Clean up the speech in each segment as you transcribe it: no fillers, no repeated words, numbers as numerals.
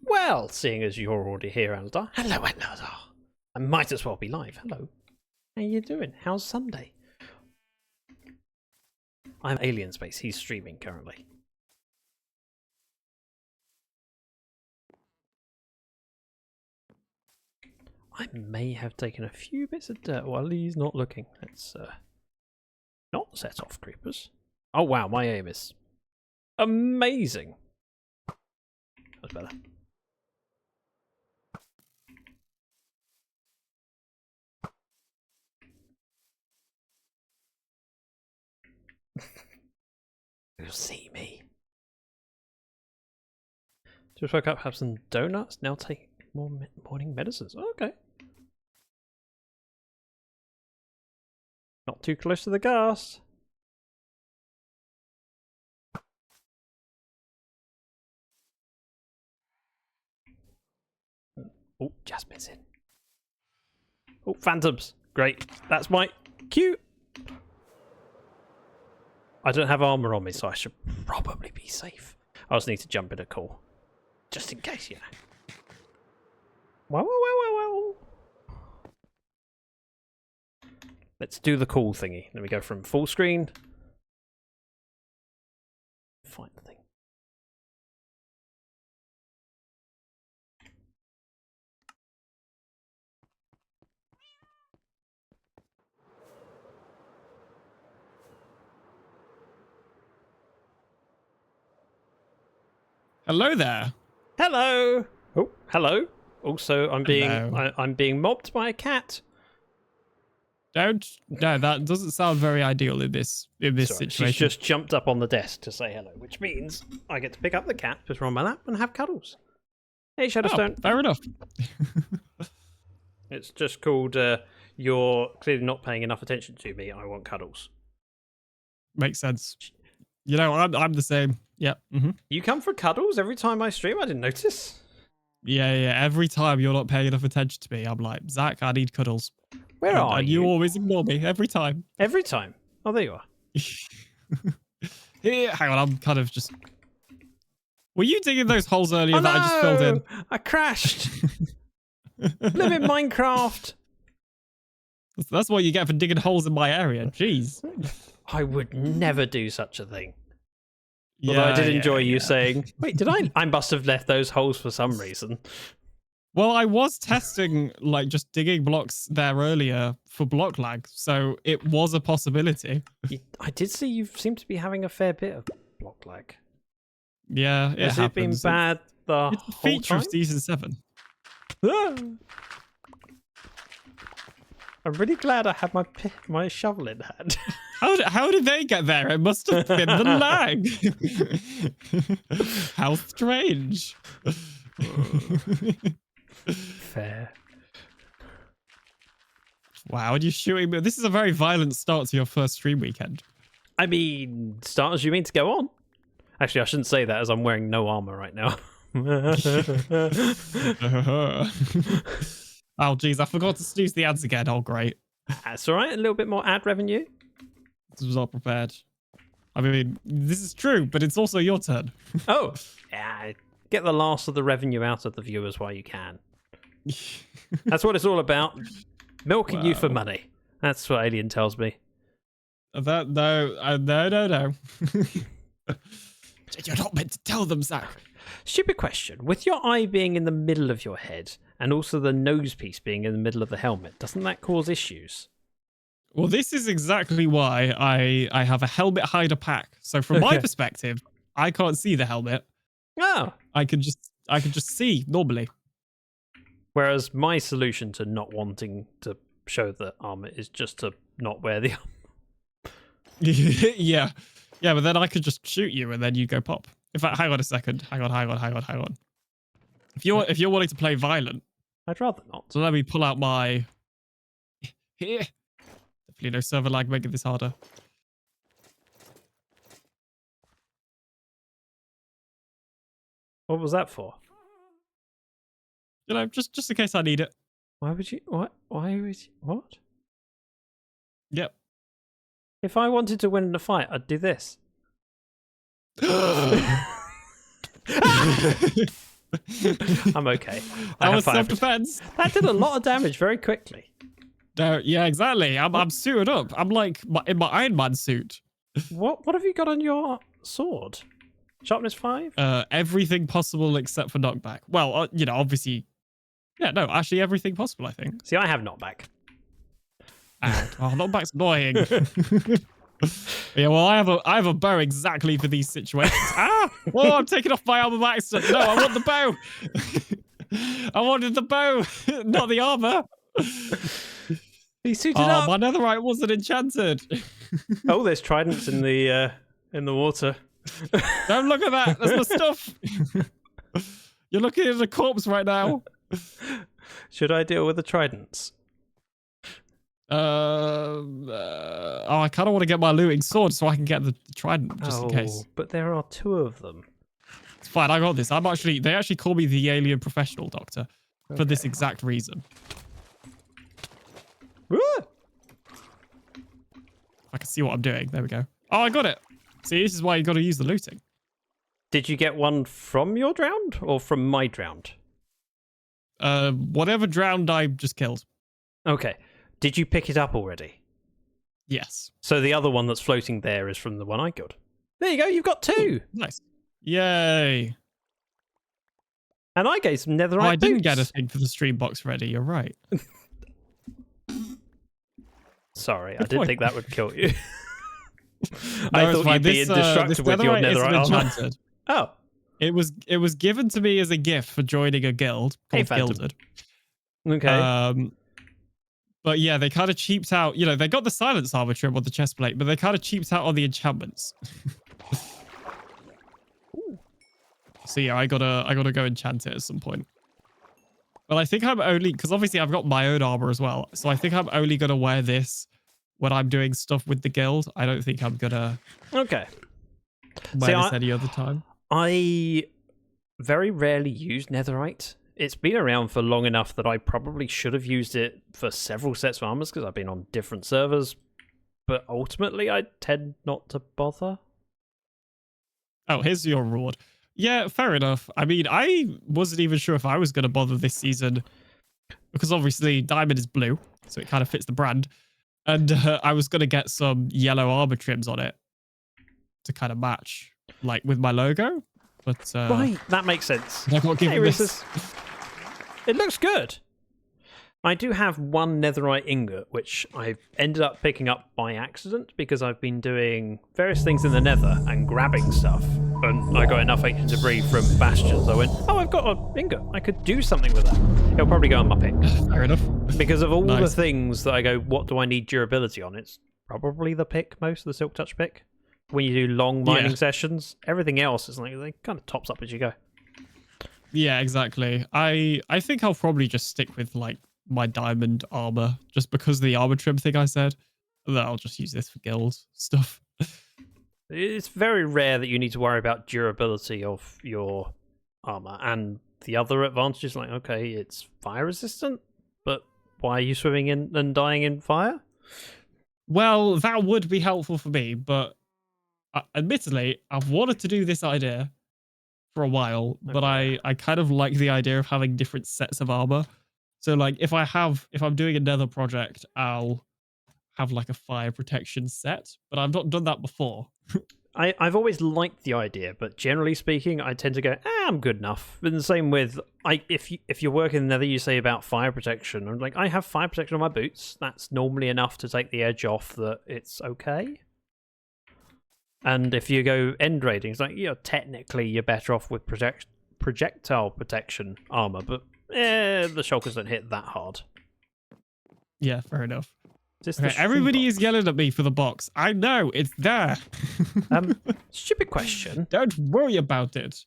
Well, seeing as you're already here, Eldar. Hello, Eldar. I might as well be live. Hello. How you doing? How's Sunday? I'm Alien Space. He's streaming currently. I may have taken a few bits of dirt while he's not looking. Let's not set off creepers. Oh wow, my aim is amazing. That's better. You'll see me. Just woke up, have some donuts. Now take more morning medicines. Oh, okay. Not too close to the gas. Oh, Jasmine's in. Oh, phantoms. Great. That's my cue. I don't have armor on me, so I should probably be safe. I just need to jump in a call. Just in case, you know. Well. Let's do the call thingy. Let me go from full screen. Find the thing. Hello there. Hello. Oh, hello. Also, I'm being mobbed by a cat. No, that doesn't sound very ideal in this situation. She's just jumped up on the desk to say hello, which means I get to pick up the cat, put her on my lap, and have cuddles. Hey, Shadowstone. Oh, fair enough. It's just called you're clearly not paying enough attention to me. I want cuddles. Makes sense. You know, I'm the same. Yeah. Mm-hmm. You come for cuddles every time I stream? I didn't notice. Yeah. Every time you're not paying enough attention to me, I'm like, Zach, I need cuddles. Where are you? And you always ignore me every time. Every time? Oh, there you are. Here, hang on, I'm kind of just... Were you digging those holes earlier that I just filled in? I crashed. Live in Minecraft. That's what you get for digging holes in my area. Jeez. I would never do such a thing. Although I did enjoy you saying, wait, did I? I must have left those holes for some reason. Well, I was testing, like, just digging blocks there earlier for block lag, so it was a possibility. I did see you seem to be having a fair bit of block lag. Yeah, it Has it been bad the it's a whole feature time? of Season 7. I'm really glad I had my shovel in hand. How did they get there? It must have been the lag. How strange. Fair. Wow, and you're shooting me. This is a very violent start to your first stream weekend. I mean, start as you mean to go on. Actually, I shouldn't say that as I'm wearing no armor right now. Oh, geez, I forgot to snooze the ads again. Oh, great. That's all right. A little bit more ad revenue. This was not prepared. I mean, this is true, but it's also your turn. Oh, yeah. Get the last of the revenue out of the viewers while you can. That's what it's all about. Milking you for money. That's what Alien tells me. No. You're not meant to tell them, Zach. Stupid question. With your eye being in the middle of your head and also the nose piece being in the middle of the helmet, doesn't that cause issues? Well, this is exactly why I have a helmet hider pack. So from my perspective, I can't see the helmet. Oh. I can just see normally. Whereas my solution to not wanting to show the armor is just to not wear the armor. Yeah, but then I could just shoot you and then you go pop. In fact, hang on a second. Hang on. If you're wanting to play violent, I'd rather not. So let me pull out my... Here. Definitely no server lag making this harder. What was that for? You know, just in case I need it. Why would you... What? Why would you... What? Yep. If I wanted to win in a fight, I'd do this. I'm okay. That was self-defense. That did a lot of damage very quickly. Yeah, exactly. I'm suited up. I'm like in my Iron Man suit. What have you got on your sword? Sharpness 5? Everything possible except for knockback. Well, obviously. Yeah, no, actually everything possible, I think. See, I have knockback. Knockback's annoying. Yeah, well, I have a bow exactly for these situations. Oh, I'm taking off my armor by accident. No, I want the bow. I wanted the bow, not the armor. He suited up. My netherite wasn't enchanted. Oh, there's tridents in the water. Don't look at that. That's my stuff. You're looking at a corpse right now. Should I deal with the tridents? I kind of want to get my looting sword so I can get the trident just in case. But there are 2 of them. It's fine. I got this. They actually call me the alien professional doctor for this exact reason. I can see what I'm doing. There we go. Oh, I got it. See, this is why you got to use the looting. Did you get one from your drowned or from my drowned? Whatever drowned I just killed. Okay. Did you pick it up already? Yes. So the other one that's floating there is from the one I killed. There you go. You've got 2. Ooh, nice. Yay. And I gave some netherite I didn't boots. get a thing for the stream box ready. You're right. Sorry, I didn't think that would kill you. No, I thought you'd be indestructible with your netherite armor. Oh. It was given to me as a gift for joining a guild called Gilded. Okay. But yeah, they kind of cheaped out. They got the silence armor trim on the chest plate, but they kind of cheaped out on the enchantments. So yeah, I gotta go enchant it at some point. Well, I think I'm only because obviously I've got my own armor as well, so I think I'm only gonna wear this when I'm doing stuff with the guild. I don't think I'm gonna wear this any other time. I very rarely use netherite. It's been around for long enough that I probably should have used it for several sets of armors because I've been on different servers. But ultimately, I tend not to bother. Oh, here's your reward. Yeah, fair enough. I mean, I wasn't even sure if I was going to bother this season because obviously diamond is blue, so it kind of fits the brand. And I was going to get some yellow armor trims on it to kind of match, like with my logo. But right, that makes sense. I got given this. It looks good. I do have one netherite ingot, which I've ended up picking up by accident because I've been doing various things in the nether and grabbing stuff. And I got enough ancient debris from bastions. I went, oh, I've got an ingot. I could do something with that. It'll probably go on my pick. Fair enough. Because of all the things that I go, what do I need durability on? It's probably the pick, most of the Silk Touch pick. When you do long mining sessions, everything else is like, they kind of tops up as you go. Yeah, exactly. I think I'll probably just stick with like my diamond armor just because of the armor trim thing I said. And then I'll just use this for guild stuff. It's very rare that you need to worry about durability of your armor. And the other advantage is like, okay, it's fire resistant, but why are you swimming in and dying in fire? Well, that would be helpful for me, but admittedly, I've wanted to do this idea for a while, but I kind of like the idea of having different sets of armor. So like if I'm doing another project, I'll have like a fire protection set, but I've not done that before. I've always liked the idea, but generally speaking, I tend to go, I'm good enough. And the same with, if you're working in the nether, you say about fire protection. I'm like, I have fire protection on my boots. That's normally enough to take the edge off that it's okay. And if you go end raiding, it's like, technically you're better off with projectile protection armor, but the shulkers don't hit that hard. Yeah, fair enough. Okay, everybody is yelling at me for the box. I know, it's there. Stupid question. Don't worry about it.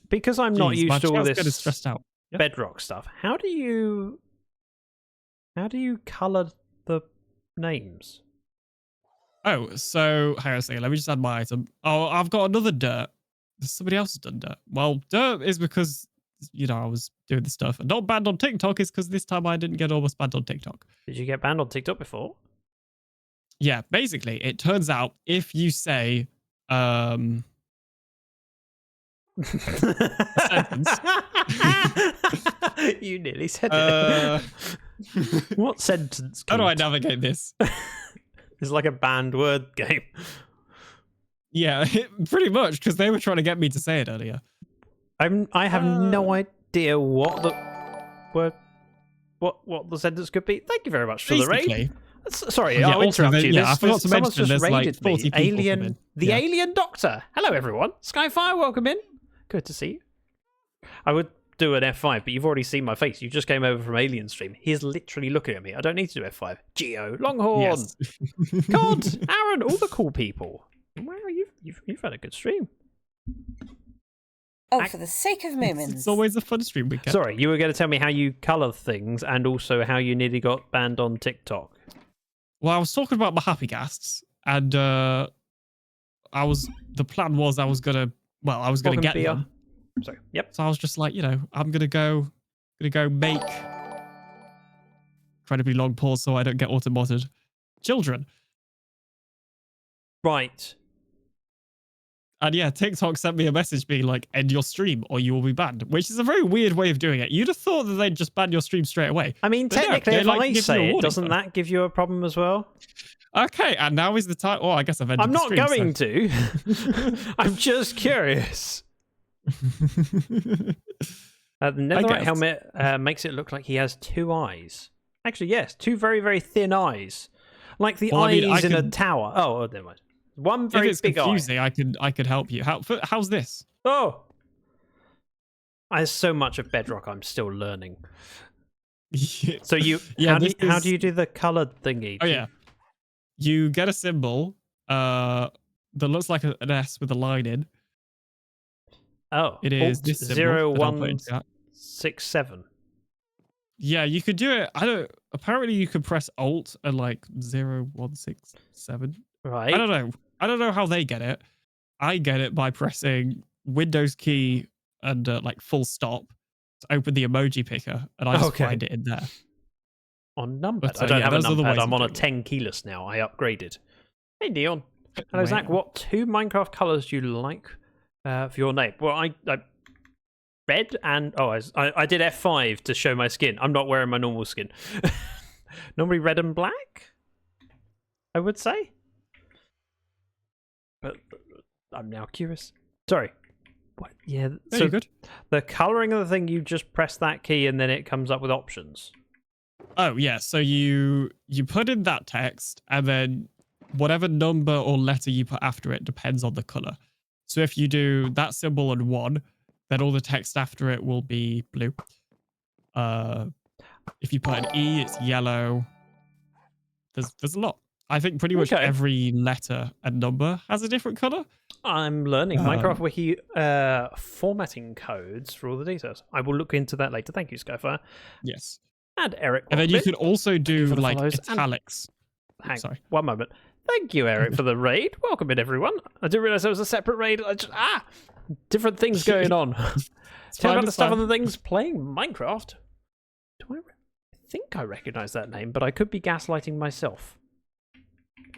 Because I'm not used to all this stressed out. Bedrock stuff. How do you color the names? Oh, so hang on a second. Let me just add my item. Oh, I've got another dirt. Somebody else has done dirt. Well, dirt is because I was doing the stuff. And not banned on TikTok is because this time I didn't get almost banned on TikTok. Did you get banned on TikTok before? Yeah, basically, it turns out if you say sentence. You nearly said it. What sentence? How do I navigate this? It's like a banned word game. Yeah, pretty much, because they were trying to get me to say it earlier. I have no idea what the word, what the sentence could be. Thank you very much for the raid. Sorry, I'll interrupt you. Yeah, I forgot to someone's mention just there's like raided 40 me. people Alien Doctor. Hello, everyone. Skyfire, welcome in. Good to see you. I would do an F5, but you've already seen my face. You just came over from Alien Stream. He's literally looking at me. I don't need to do F5. Geo, Longhorn, Yes. God, Aaron, all the cool people. Wow, you've had a good stream. Oh, for the sake of moments. It's always a fun stream weekend. Sorry, you were going to tell me how you colour things and also how you nearly got banned on TikTok. Well, I was talking about my happy gasts, and the plan was I was gonna get them. Sorry. Yep. So I was just like, I'm gonna go make incredibly long pause so I don't get auto-modded children. Right. And yeah, TikTok sent me a message being like, end your stream or you will be banned, which is a very weird way of doing it. You'd have thought that they'd just ban your stream straight away. I mean, But no, technically, they, if like, I give you a say it, warning doesn't though. that give you a problem as well? Okay, and now is the time. Oh, I guess I've ended I'm the not stream, going to. I'm just curious. The netherite guess. helmet makes it look like he has two eyes. Actually, yes, two very, very thin eyes. Like the Well, I mean, eyes I in a can- tower. Oh, never mind. One very if it's big confusing, eye. I could help you. How's this? Oh! There's so much of Bedrock I'm still learning. So Yeah, how do you do the coloured thingy? Oh yeah, you get a symbol that looks like an S with a line in. Oh, It is Alt this symbol that I'll put in chat. 0167. Yeah, you could do it. Apparently, you could press Alt and like 0167. Right. I don't know how they get it. I get it by pressing Windows key and like full stop to open the emoji picker, and I just find it in there. On numpad. But, I don't have a those are the numpad. ways I'm of on a doing 10 keyless now. I upgraded. Hey, Neon. Hello, Zach. Wow. What two Minecraft colours do you like for your name? Well, I red and... Oh, I did F5 to show my skin. I'm not wearing my normal skin. Normally red and black, I would say. But I'm now curious. Sorry. What? Yeah. No, So you're good. the colouring of the thing, you just press that key and then it comes up with options. Oh yeah, so you put in that text, and then whatever number or letter you put after it depends on the color. So if you do that symbol and 1, then all the text after it will be blue. If you put an E, it's yellow. There's a lot. I think pretty much Okay. every letter and number has a different color. I'm learning Minecraft Wiki formatting codes for all the details. I will look into that later. Thank you, Skyfire. Yes. And Eric. And then you welcome can also do for the like follows and- italics. in. Hang sorry. one moment. Thank you, Eric, for the raid. Welcome in, everyone. I didn't realize there was a separate raid. Different things going on. Tell about the stuff on the things playing Minecraft. I think I recognize that name, but I could be gaslighting myself.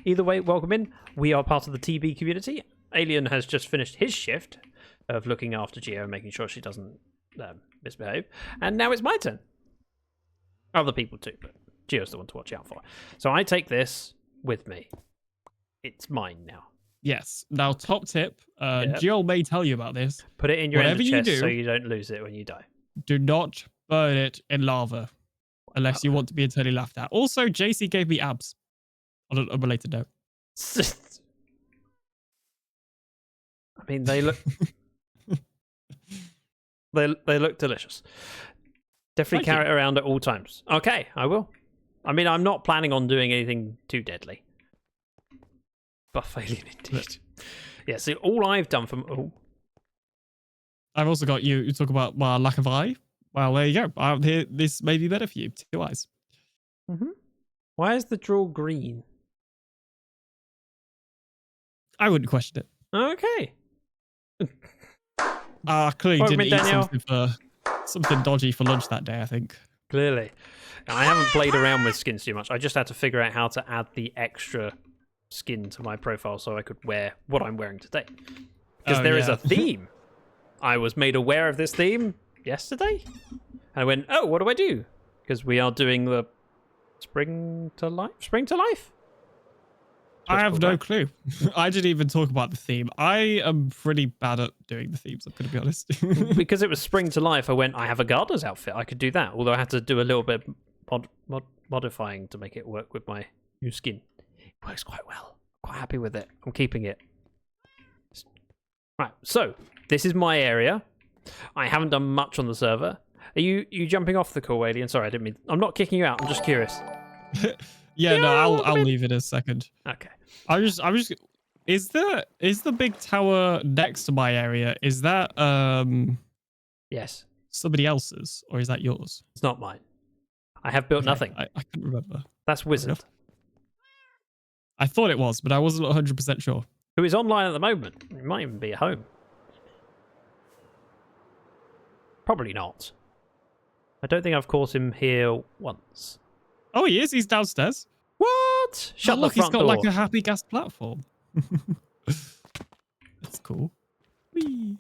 Either way, welcome in. We are part of the TB community. Alien has just finished his shift of looking after Geo and making sure she doesn't misbehave. And now it's my turn. Other people too, but Geo's the one to watch out for. So I take this with me. It's mine now. Yes. Now, top tip. Yep. Geo may tell you about this. Put it in your Whatever ender you chest do- so you don't lose it when you die. Do not burn it in lava unless you want to be eternally laughed at. Also, JC gave me abs on an unrelated note. I mean, they look they look delicious. Definitely Thank carry it around at all times. Okay, I will. I mean, I'm not planning on doing anything too deadly. Buff alien indeed. Yeah, so all I've done from... Oh, I've also got you talk about lack of eye. Well, there you go. Here, this may be better for you. 2 eyes. why is the draw green? I wouldn't question it. Okay. Clearly Welcome didn't in, eat Daniel. something dodgy for lunch that day, I think. Clearly. I haven't played around with skins too much. I just had to figure out how to add the extra skin to my profile so I could wear what I'm wearing today. Because there is a theme. I was made aware of this theme yesterday. And I went, oh, what do I do? Because we are doing the Spring to Life? Spring to Life? I have no clue. I didn't even talk about the theme. I am pretty bad at doing the themes, I'm going to be honest. Because it was Spring to Life, I went, I have a gardener's outfit. I could do that. Although I had to do a little bit modifying to make it work with my new skin. It works quite well. I'm quite happy with it. I'm keeping it. Right, so this is my area. I haven't done much on the server. Are you jumping off the call, Alien? Sorry, I didn't mean... I'm not kicking you out. I'm just curious. Yeah, no, I'll leave it a second. Okay. I'm just is the big tower next to my area, is that Yes. somebody else's or is that yours? It's not mine. I have built nothing. I couldn't remember. That's Wizard. I thought it was, but I wasn't 100% sure. Who is online at the moment. He might even be at home. Probably not. I don't think I've caught him here once. Oh, he is. He's downstairs. What? Shut the front door. He's got like a happy gas platform. That's cool. Whee.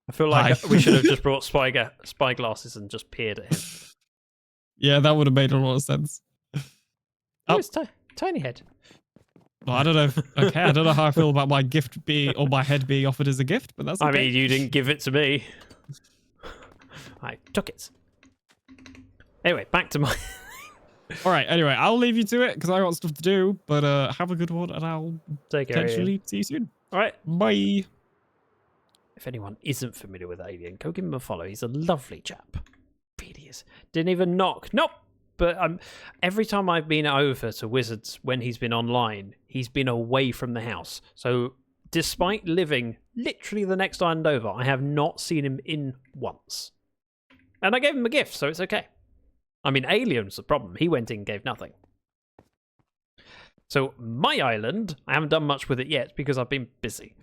I feel like we should have just brought spy glasses and just peered at him. Yeah, that would have made a lot of sense. Oh, it's tiny head. Well, I don't know. Okay, I don't know how I feel about my gift being or my head being offered as a gift, but that's okay. I mean, you didn't give it to me. I took it. Anyway, back to my... All right, anyway, I'll leave you to it because I got stuff to do, but have a good one and I'll potentially see you soon. All right. Bye. If anyone isn't familiar with Alien, go give him a follow. He's a lovely chap. Really is. Didn't even knock. Nope. But every time I've been over to Wizards when he's been online, he's been away from the house. So despite living literally the next island over, I have not seen him in once. And I gave him a gift, so it's okay. I mean, Alien's the problem. He went in and gave nothing. So my island, I haven't done much with it yet because I've been busy.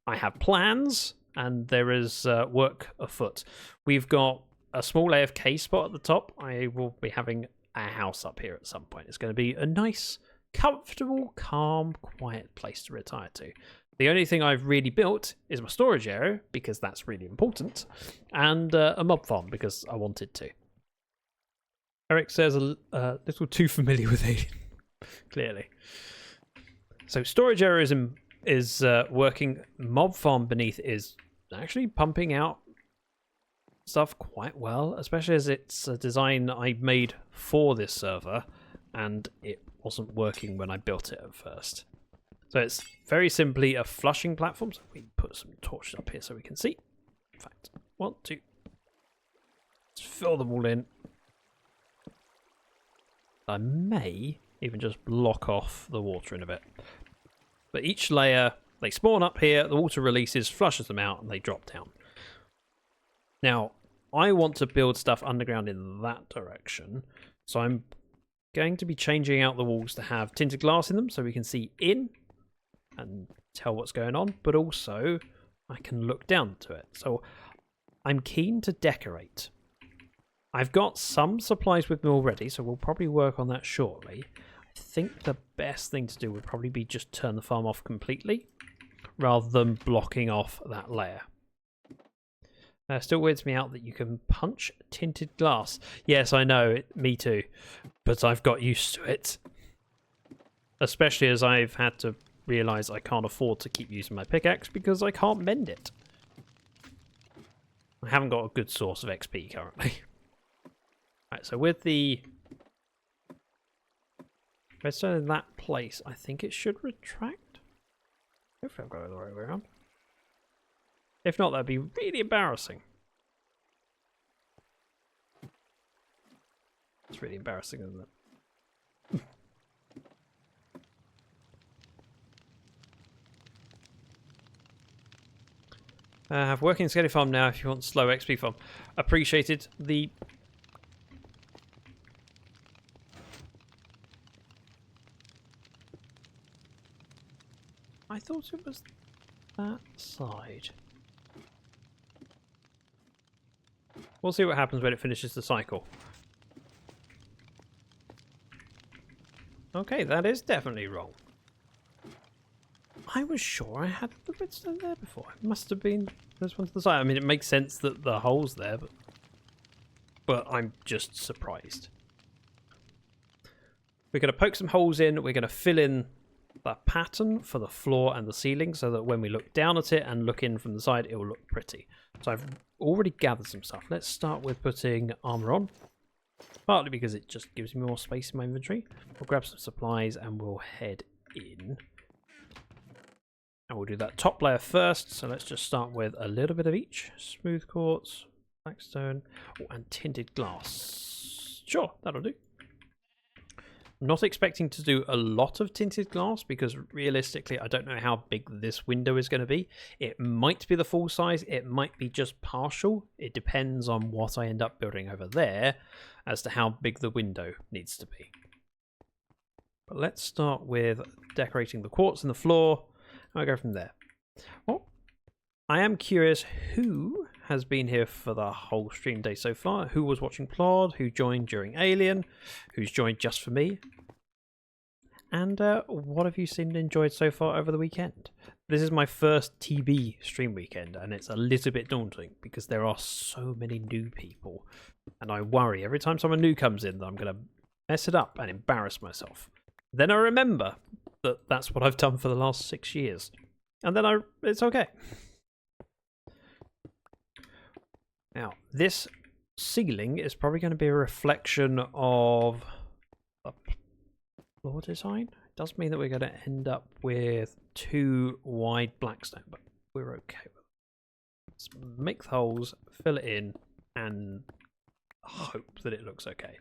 I have plans, and there is work afoot. We've got a small AFK spot at the top. I will be having a house up here at some point. It's going to be a nice, comfortable, calm, quiet place to retire to. The only thing I've really built is my storage area, because that's really important, and a mob farm, because I wanted to. Eric says a little too familiar with Alien, clearly. So storage area is working. Mob farm beneath is actually pumping out stuff quite well, especially as it's a design I made for this server, and it wasn't working when I built it at first. So it's very simply a flushing platform. So we put some torches up here so we can see. In fact, 1, 2. Let's fill them all in. I may even just block off the water in a bit. But each layer, they spawn up here, the water releases, flushes them out, and they drop down. Now, I want to build stuff underground in that direction. So I'm going to be changing out the walls to have tinted glass in them so we can see in and tell what's going on, but also I can look down to it. So I'm keen to decorate. I've got some supplies with me already, so we'll probably work on that shortly. I think the best thing to do would probably be just turn the farm off completely, rather than blocking off that layer. Still weirds me out that you can punch tinted glass. Yes, I know, me too, but I've got used to it. Especially as I've had to realise I can't afford to keep using my pickaxe because I can't mend it. I haven't got a good source of XP currently. Right, so with the redstone in that place, I think it should retract. Hopefully I've got it the right way around. If not, that'd be really embarrassing. It's really embarrassing, isn't it? Have working Skelly farm now if you want slow XP farm. Appreciated. I thought it was that side. We'll see what happens when it finishes the cycle. Okay, that is definitely wrong. I was sure I had the redstone there before. It must have been this one to the side. I mean, it makes sense that the hole's there, but I'm just surprised. We're going to poke some holes in. We're going to fill in the pattern for the floor and the ceiling so that when we look down at it and look in from the side, it will look pretty. So I've already gathered some stuff. Let's start with putting armor on. Partly because it just gives me more space in my inventory. We'll grab some supplies and we'll head in. And we'll do that top layer first. So let's just start with a little bit of each. Smooth quartz, blackstone, and tinted glass. Sure, that'll do. Not expecting to do a lot of tinted glass because realistically I don't know how big this window is going to be. It might be the full size, it might be just partial. It depends on what I end up building over there as to how big the window needs to be. But let's start with decorating the quartz in the floor and I'll go from there. Well, I am curious who has been here for the whole stream day so far. Who was watching Plod, who joined during Alien, who's joined just for me. And what have you seen and enjoyed so far over the weekend? This is my first TB stream weekend and it's a little bit daunting because there are so many new people. And I worry every time someone new comes in that I'm going to mess it up and embarrass myself. Then I remember that that's what I've done for the last 6 years. And then it's okay. Now, this ceiling is probably going to be a reflection of the floor design. It does mean that we're going to end up with 2 wide blackstone, but we're okay with it. Let's make the holes, fill it in, and hope that it looks okay.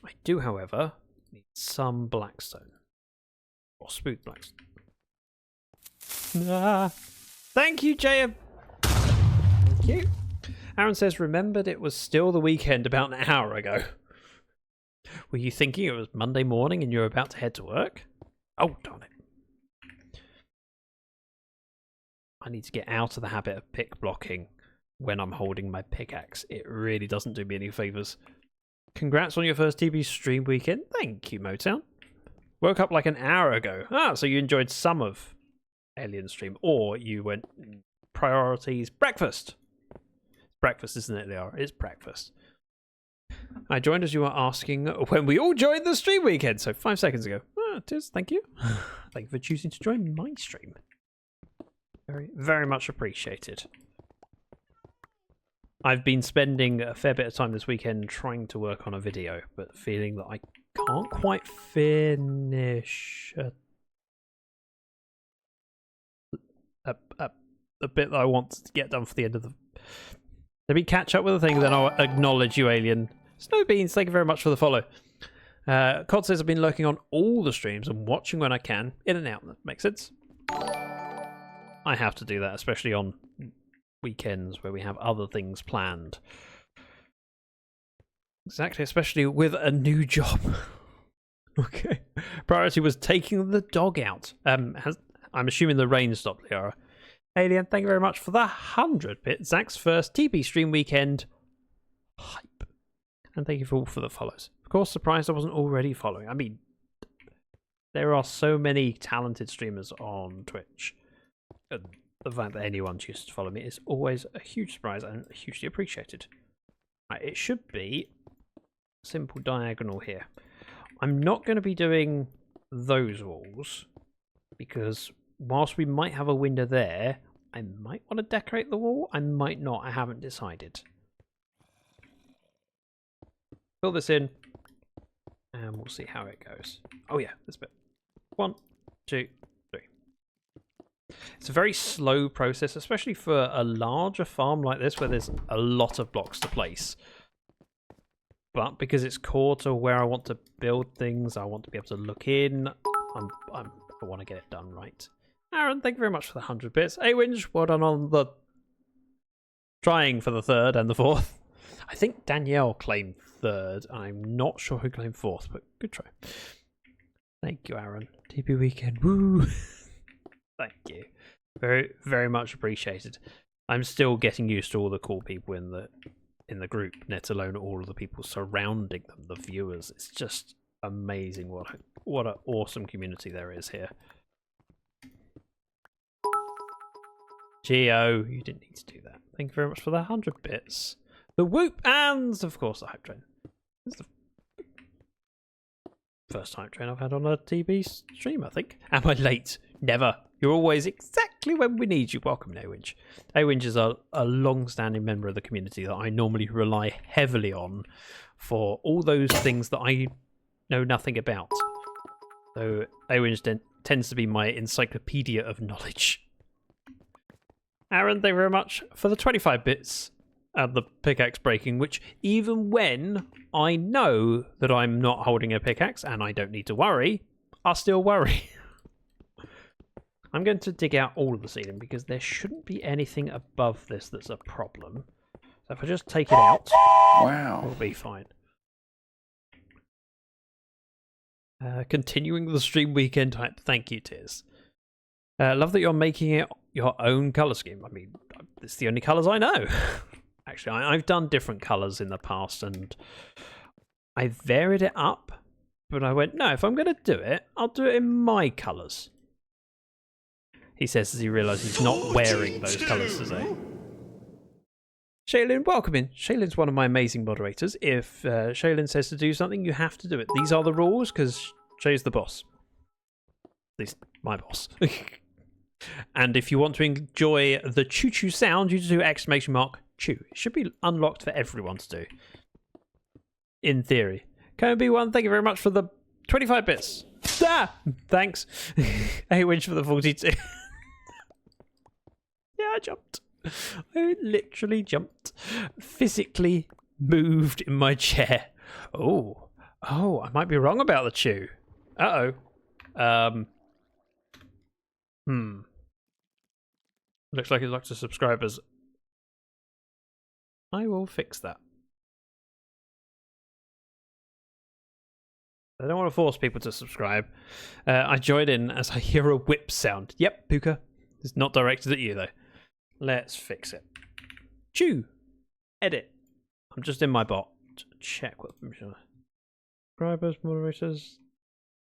I do, however, need some blackstone. Or smooth blackstone. Thank you, Jaya. Thank you. Aaron says, remembered it was still the weekend about an hour ago. Were you thinking it was Monday morning and you were about to head to work? Oh, darn it. I need to get out of the habit of pick blocking when I'm holding my pickaxe. It really doesn't do me any favours. Congrats on your first TB stream weekend. Thank you, Motown. Woke up like an hour ago. Ah, so you enjoyed some of Alien stream, or you went priorities breakfast. Breakfast, isn't it, Liara? It's breakfast. I joined as you were asking when we all joined the stream weekend, so 5 seconds ago. Ah, Tiz, thank you. Thank you for choosing to join my stream. Very, very much appreciated. I've been spending a fair bit of time this weekend trying to work on a video, but feeling that I can't quite finish a bit that I want to get done for the end of the... Let me catch up with the thing, then I'll acknowledge you, Alien. Snowbeans, thank you very much for the follow. Cod says I've been lurking on all the streams and watching when I can, in and out. That makes sense. I have to do that, especially on weekends where we have other things planned. Exactly, especially with a new job. Okay. Priority was taking the dog out. I'm assuming the rain stopped, Liara. Alien, thank you very much for the 100 bit. Zach's first TB stream weekend. Hype. And thank you all for the follows. Of course, surprised I wasn't already following. I mean, there are so many talented streamers on Twitch. The fact that anyone chooses to follow me is always a huge surprise and hugely appreciated. Right, it should be simple diagonal here. I'm not going to be doing those walls because whilst we might have a window there, I might want to decorate the wall. I might not. I haven't decided. Fill this in and we'll see how it goes. Oh yeah, this bit. 1, 2, 3. It's a very slow process, especially for a larger farm like this where there's a lot of blocks to place. But because it's core to where I want to build things, I want to be able to look in. I want to get it done right. Aaron, thank you very much for the 100 bits. Awinge, well done on the trying for the 3rd and the 4th. I think Danielle claimed 3rd. I'm not sure who claimed 4th, but good try. Thank you, Aaron. TP weekend, woo! Thank you. Very, very much appreciated. I'm still getting used to all the cool people in the group, let alone all of the people surrounding them, the viewers. It's just amazing what an awesome community there is here. Geo, you didn't need to do that. Thank you very much for the 100 bits. The whoop, and of course the hype train. This is the first hype train I've had on a TV stream, I think. Am I late? Never. You're always exactly when we need you. Welcome, Awinch. Awinch is a long-standing member of the community that I normally rely heavily on for all those things that I know nothing about. So Awinch tends to be my encyclopedia of knowledge. Aaron, thank you very much for the 25 bits and the pickaxe breaking, which even when I know that I'm not holding a pickaxe and I don't need to worry, I still worry. I'm going to dig out all of the ceiling because there shouldn't be anything above this that's a problem. So if I just take it out, wow, we'll be fine. Continuing the stream weekend type. Thank you, Tiz. Love that you're making it your own colour scheme. I mean, it's the only colours I know. Actually, I've done different colours in the past and I varied it up, but I went, no, if I'm going to do it, I'll do it in my colours. He says as he realises he's not wearing those colours today. Shaylin, welcome in. Shaylin's one of my amazing moderators. If Shaylin says to do something, you have to do it. These are the rules because Shay's the boss. At least my boss. And if you want to enjoy the choo-choo sound, you just do !choo. It should be unlocked for everyone to do. In theory. Can1, thank you very much for the 25 bits. Ah! Thanks. Awinch for the 42. Yeah, I jumped. I literally jumped. Physically moved in my chair. Oh, I might be wrong about the chew. Uh-oh. Looks like it's locked to subscribers. I will fix that. I don't want to force people to subscribe. I joined in as I hear a whip sound. Yep, Puka. It's not directed at you, though. Let's fix it. Chew. Edit. I'm just in my bot. Check what permission. Subscribers, moderators.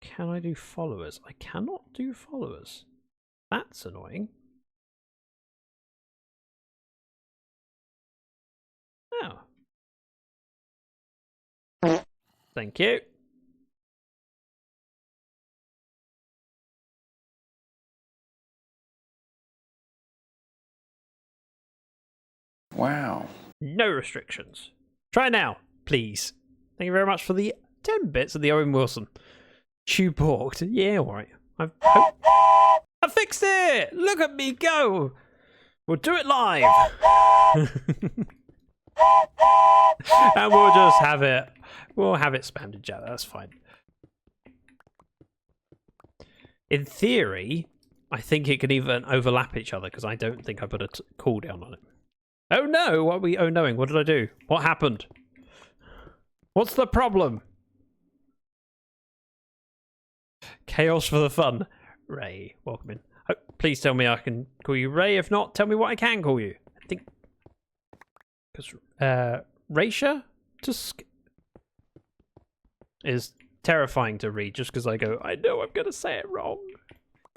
Can I do followers? I cannot do followers. That's annoying. Oh. Thank you. wow. No restrictions. Try now, please. Thank you very much for the 10 bits of the Owen Wilson. Chew porked. Yeah, alright. I fixed it! Look at me go! We'll do it live! And we'll just have it. We'll have it spammed in chat. That's fine. In theory, I think it could even overlap each other because I don't think I put a cooldown on it. Oh no! What are we knowing? What did I do? What happened? What's the problem? Chaos for the fun. Ray, welcome in. Oh, please tell me I can call you Ray. If not, tell me what I can call you. I think because Raisha is terrifying to read just because I go, I know I'm going to say it wrong.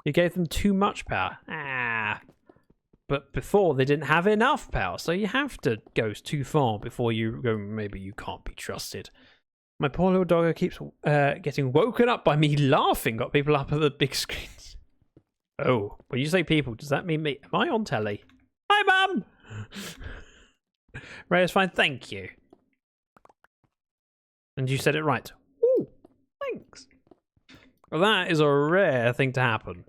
You gave them too much power. But before they didn't have enough power, so you have to go too far before you go, maybe you can't be trusted. My poor little doggo keeps getting woken up by me laughing, got people up at the big screens. Oh, when you say people, does that mean me? Am I on telly? Hi, Mum! Ray is fine, thank you. And you said it right. Ooh, thanks. Well, that is a rare thing to happen.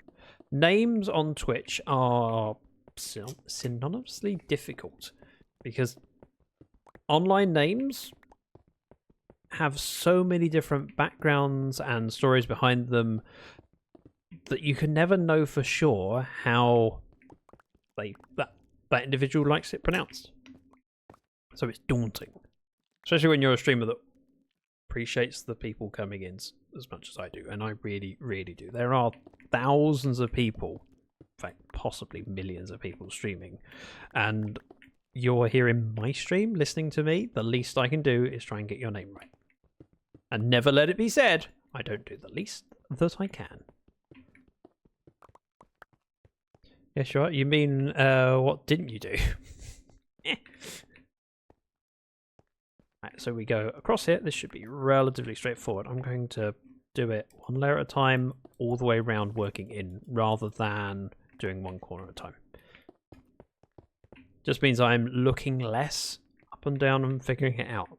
Names on Twitch are synonymously difficult because online names have so many different backgrounds and stories behind them that you can never know for sure how that individual likes it pronounced. So it's daunting, especially when you're a streamer that appreciates the people coming in as much as I do, and I really, really do. There are thousands of people, in fact, possibly millions of people streaming, and you're here in my stream listening to me. The least I can do is try and get your name right. And never let it be said, I don't do the least that I can. Yeah, sure. You mean, what didn't you do? Right, so we go across here. This should be relatively straightforward. I'm going to do it one layer at a time, all the way around, working in, rather than doing one corner at a time. Just means I'm looking less up and down and figuring it out.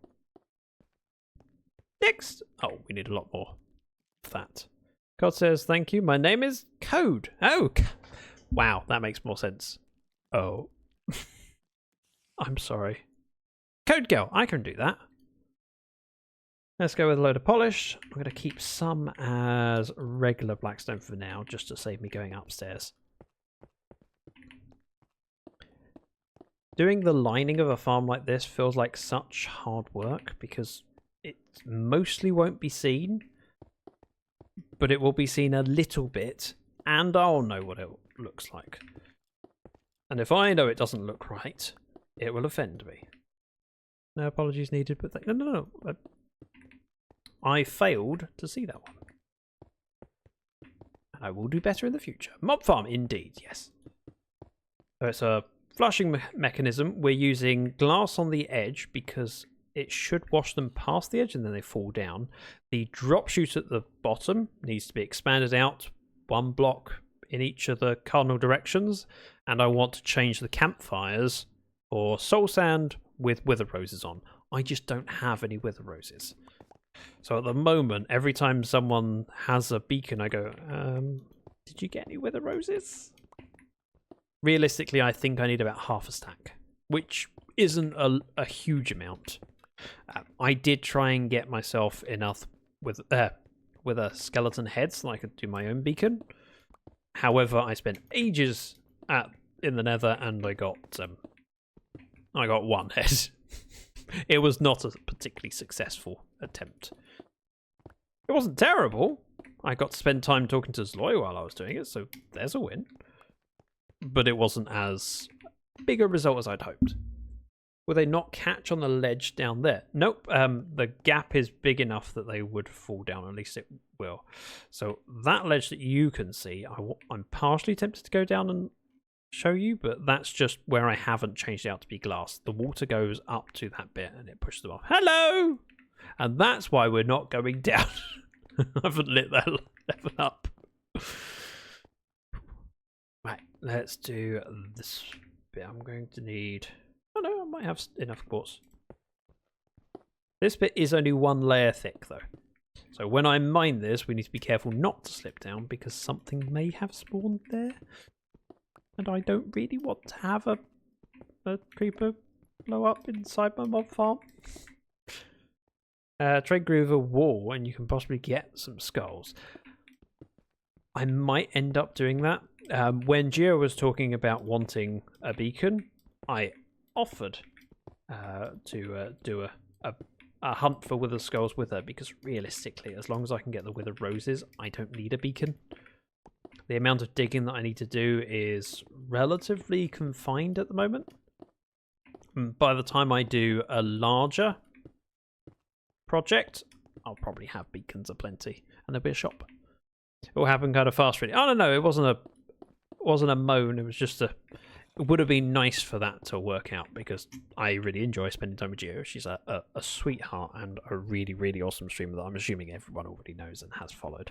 Next! Oh, we need a lot more of that. God says, thank you. My name is Code. Oh, wow, that makes more sense. Oh. I'm sorry. Code Girl, I can do that. Let's go with a load of polish. I'm going to keep some as regular blackstone for now, just to save me going upstairs. Doing the lining of a farm like this feels like such hard work because it mostly won't be seen, but it will be seen a little bit, and I'll know what it looks like. And if I know it doesn't look right, it will offend me. No apologies needed, but no. I failed to see that one. And I will do better in the future. Mob farm, indeed, yes. So it's a flushing mechanism. We're using glass on the edge because it should wash them past the edge and then they fall down. The drop chute at the bottom needs to be expanded out 1 block in each of the cardinal directions, and I want to change the campfires for soul sand with wither roses on. I just don't have any wither roses. So at the moment, every time someone has a beacon, I go, did you get any wither roses? Realistically, I think I need about half a stack, which isn't a huge amount. I did try and get myself enough with a skeleton head so I could do my own beacon. However, I spent ages in the nether and I got 1 head. It was not a particularly successful attempt. It wasn't terrible. I got to spend time talking to Zloy while I was doing it, so there's a win. But it wasn't as big a result as I'd hoped. Will they not catch on the ledge down there? Nope. The gap is big enough that they would fall down. At least it will. So that ledge that you can see, I'm partially tempted to go down and show you, but that's just where I haven't changed it out to be glass. The water goes up to that bit and it pushes them off. Hello! And that's why we're not going down. I haven't lit that level up. Right, let's do this bit. I'm going to need... Oh no, I might have enough quartz. This bit is only 1 layer thick though. So when I mine this, we need to be careful not to slip down because something may have spawned there. And I don't really want to have a creeper blow up inside my mob farm. Trade Groover wall and you can possibly get some skulls. I might end up doing that. When Gio was talking about wanting a beacon, I offered to do a hunt for wither skulls with her because realistically, as long as I can get the wither roses, I don't need a beacon. The amount of digging that I need to do is relatively confined at the moment. By the time I do a larger project, I'll probably have beacons aplenty and there'll be a shop. It will happen kind of fast, really. Oh no, it wasn't a moan. It was just it would have been nice for that to work out because I really enjoy spending time with Gio. She's a sweetheart and a really, really awesome streamer that I'm assuming everyone already knows and has followed.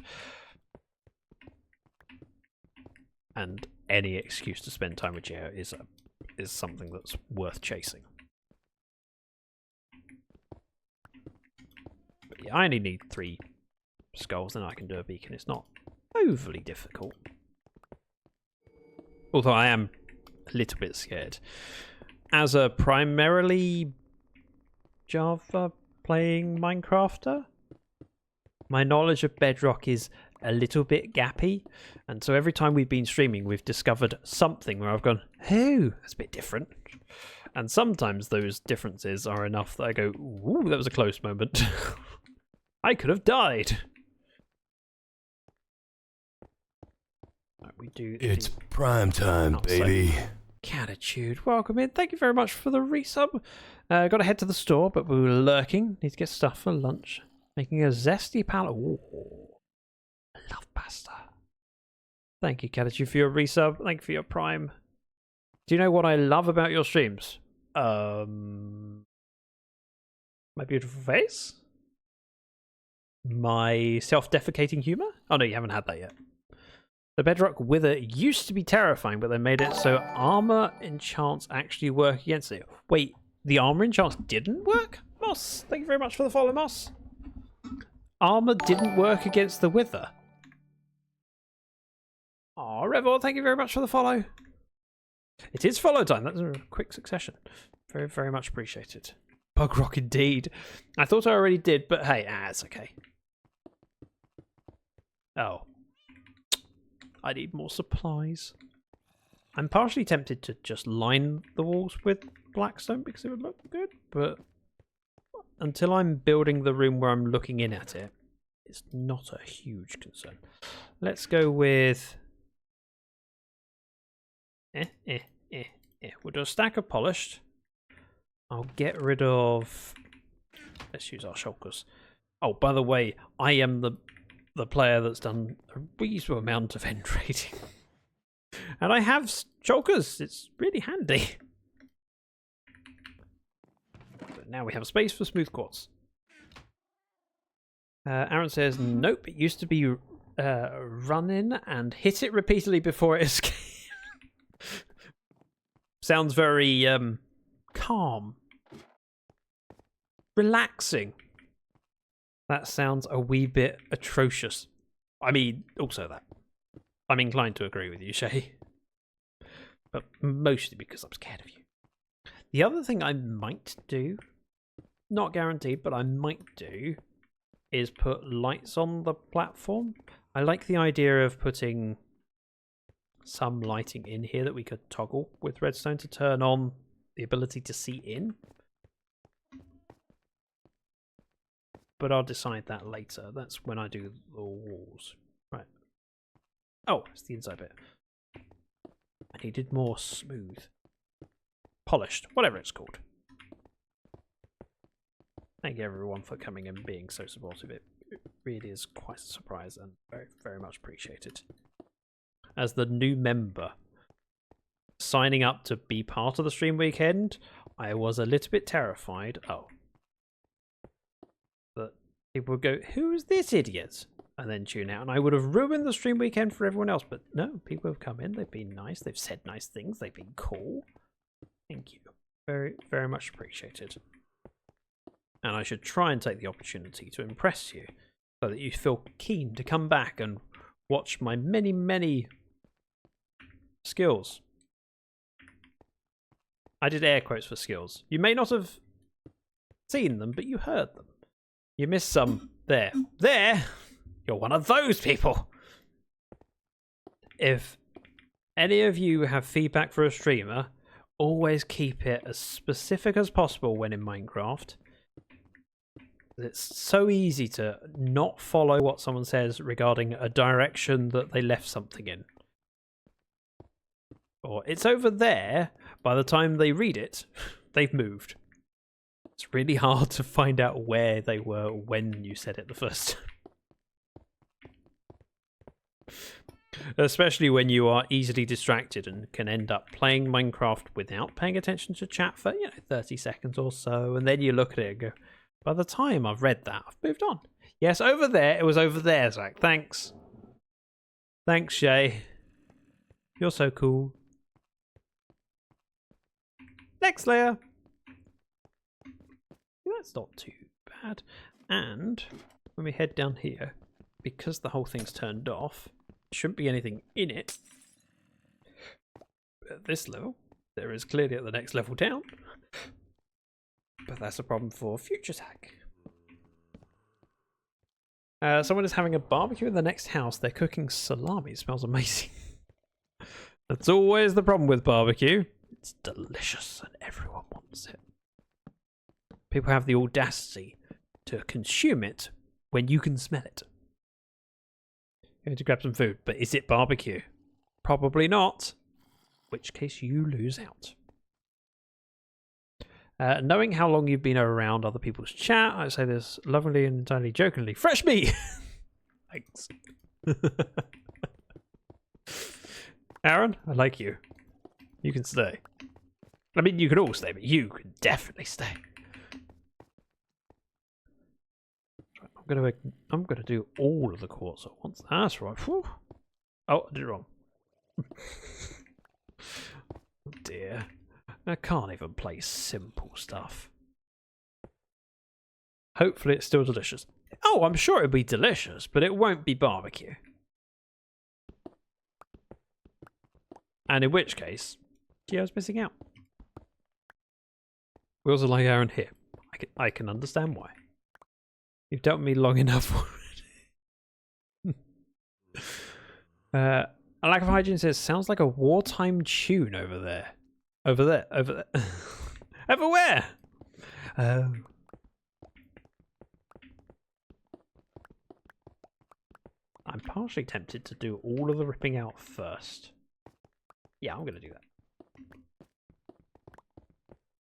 And any excuse to spend time with Gio is something that's worth chasing. But yeah, I only need 3 skulls, then I can do a beacon. It's not overly difficult. Although I am a little bit scared. As a primarily Java playing Minecrafter, my knowledge of Bedrock is a little bit gappy, and so every time we've been streaming we've discovered something where I've gone, oh, that's a bit different. And sometimes those differences are enough that I go, ooh, that was a close moment. I could have died. Right, we do it's prime time, baby. Catitude, welcome in. Thank you very much for the resub. Got to head to the store, but we were lurking. Need to get stuff for lunch. Making a zesty palette. Ooh, I love pasta. Thank you, Katachi, for your resub. Thank you for your prime. Do you know what I love about your streams? My beautiful face? My self-defecating humor? Oh no, you haven't had that yet. The Bedrock Wither used to be terrifying, but they made it so armor enchants actually work against it. Wait, the armor enchants didn't work? Moss, thank you very much for the follow, Moss. Armor didn't work against the Wither. Oh, Revor, thank you very much for the follow. It is follow time. That's a quick succession. Very, very much appreciated. Bugrock indeed. I thought I already did, but hey, it's okay. Oh. I need more supplies. I'm partially tempted to just line the walls with blackstone because it would look good, but until I'm building the room where I'm looking in at it, it's not a huge concern. Let's go with... We'll do a stack of polished. I'll get rid of... Let's use our shulkers. Oh, by the way, I am the player that's done a reasonable amount of end trading. And I have shulkers. It's really handy. But now we have space for smooth quartz. Aaron says, nope, it used to be run in and hit it repeatedly before it escaped. Sounds very calm. Relaxing. That sounds a wee bit atrocious. I mean, also that. I'm inclined to agree with you, Shay. But mostly because I'm scared of you. The other thing I might do, not guaranteed, but I might do, is put lights on the platform. I like the idea of putting some lighting in here that we could toggle with redstone to turn on the ability to see in. But I'll decide that later. That's when I do the walls. Right. Oh, it's the inside bit. I needed more smooth. Polished. Whatever it's called. Thank you everyone for coming and being so supportive. It really is quite a surprise and very, very much appreciated. As the new member signing up to be part of the stream weekend, I was a little bit terrified. Oh. That people would go, who is this idiot? And then tune out. And I would have ruined the stream weekend for everyone else. But no, people have come in. They've been nice. They've said nice things. They've been cool. Thank you. Very, very much appreciated. And I should try and take the opportunity to impress you so that you feel keen to come back and watch my many, many skills. I did air quotes for skills. You may not have seen them, but you heard them. You missed some there. There? You're one of those people. If any of you have feedback for a streamer, always keep it as specific as possible when in Minecraft. It's so easy to not follow what someone says regarding a direction that they left something in. Or it's over there. By the time they read it, they've moved. It's really hard to find out where they were when you said it the first time. Especially when you are easily distracted and can end up playing Minecraft without paying attention to chat for 30 seconds or so, and then you look at it and go, by the time I've read that, I've moved on. Yes, over there. It was over there, Zach. Thanks. Thanks, Shay. You're so cool. Next layer. That's not too bad. And when we head down here, because the whole thing's turned off, there shouldn't be anything in it. At this level, there is clearly at the next level down. But that's a problem for future Zach. Someone is having a barbecue in the next house. They're cooking salami. It smells amazing. That's always the problem with barbecue. It's delicious and everyone wants it. People have the audacity to consume it when you can smell it. You're going to grab some food, but is it barbecue? Probably not. In which case you lose out. Knowing how long you've been around other people's chat, I say this lovingly and entirely jokingly. Fresh meat! Thanks. Aaron, I like you. You can stay. I mean, you can all stay, but you can definitely stay. I'm gonna do all of the quartz at once. That's right. Whew. Oh, I did it wrong. Oh dear. I can't even play simple stuff. Hopefully it's still delicious. Oh, I'm sure it'll be delicious, but it won't be barbecue. And in which case, Gio's missing out. We also like Aaron here. I can understand why. You've dealt with me long enough already. A lack of hygiene says, sounds like a wartime tune over there. Over there. Over where? I'm partially tempted to do all of the ripping out first. Yeah, I'm going to do that.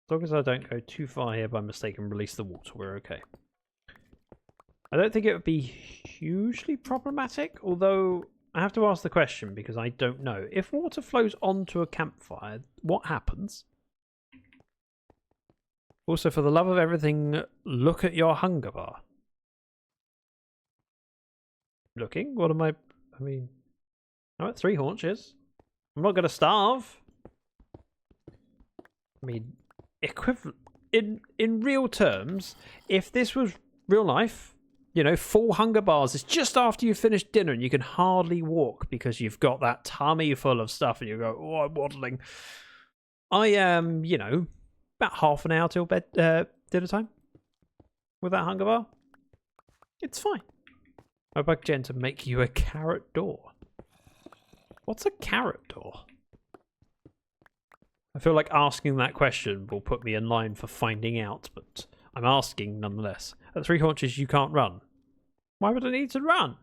As long as I don't go too far here by mistake and release the water, we're okay. I don't think it would be hugely problematic, although I have to ask the question because I don't know. If water flows onto a campfire, what happens? Also, for the love of everything, look at your hunger bar. Looking? What am I mean, I'm at 3 haunches. I'm not going to starve. I mean, equivalent in real terms, if this was real life, you know, 4 hunger bars is just after you finish dinner and you can hardly walk because you've got that tummy full of stuff and you go, oh, I'm waddling. I am, you know, about half an hour till bed dinner time with that hunger bar. It's fine. I bug Jen to make you a carrot door. What's a carrot door? I feel like asking that question will put me in line for finding out, but I'm asking nonetheless. At 3 haunches, you can't run. Why would I need to run?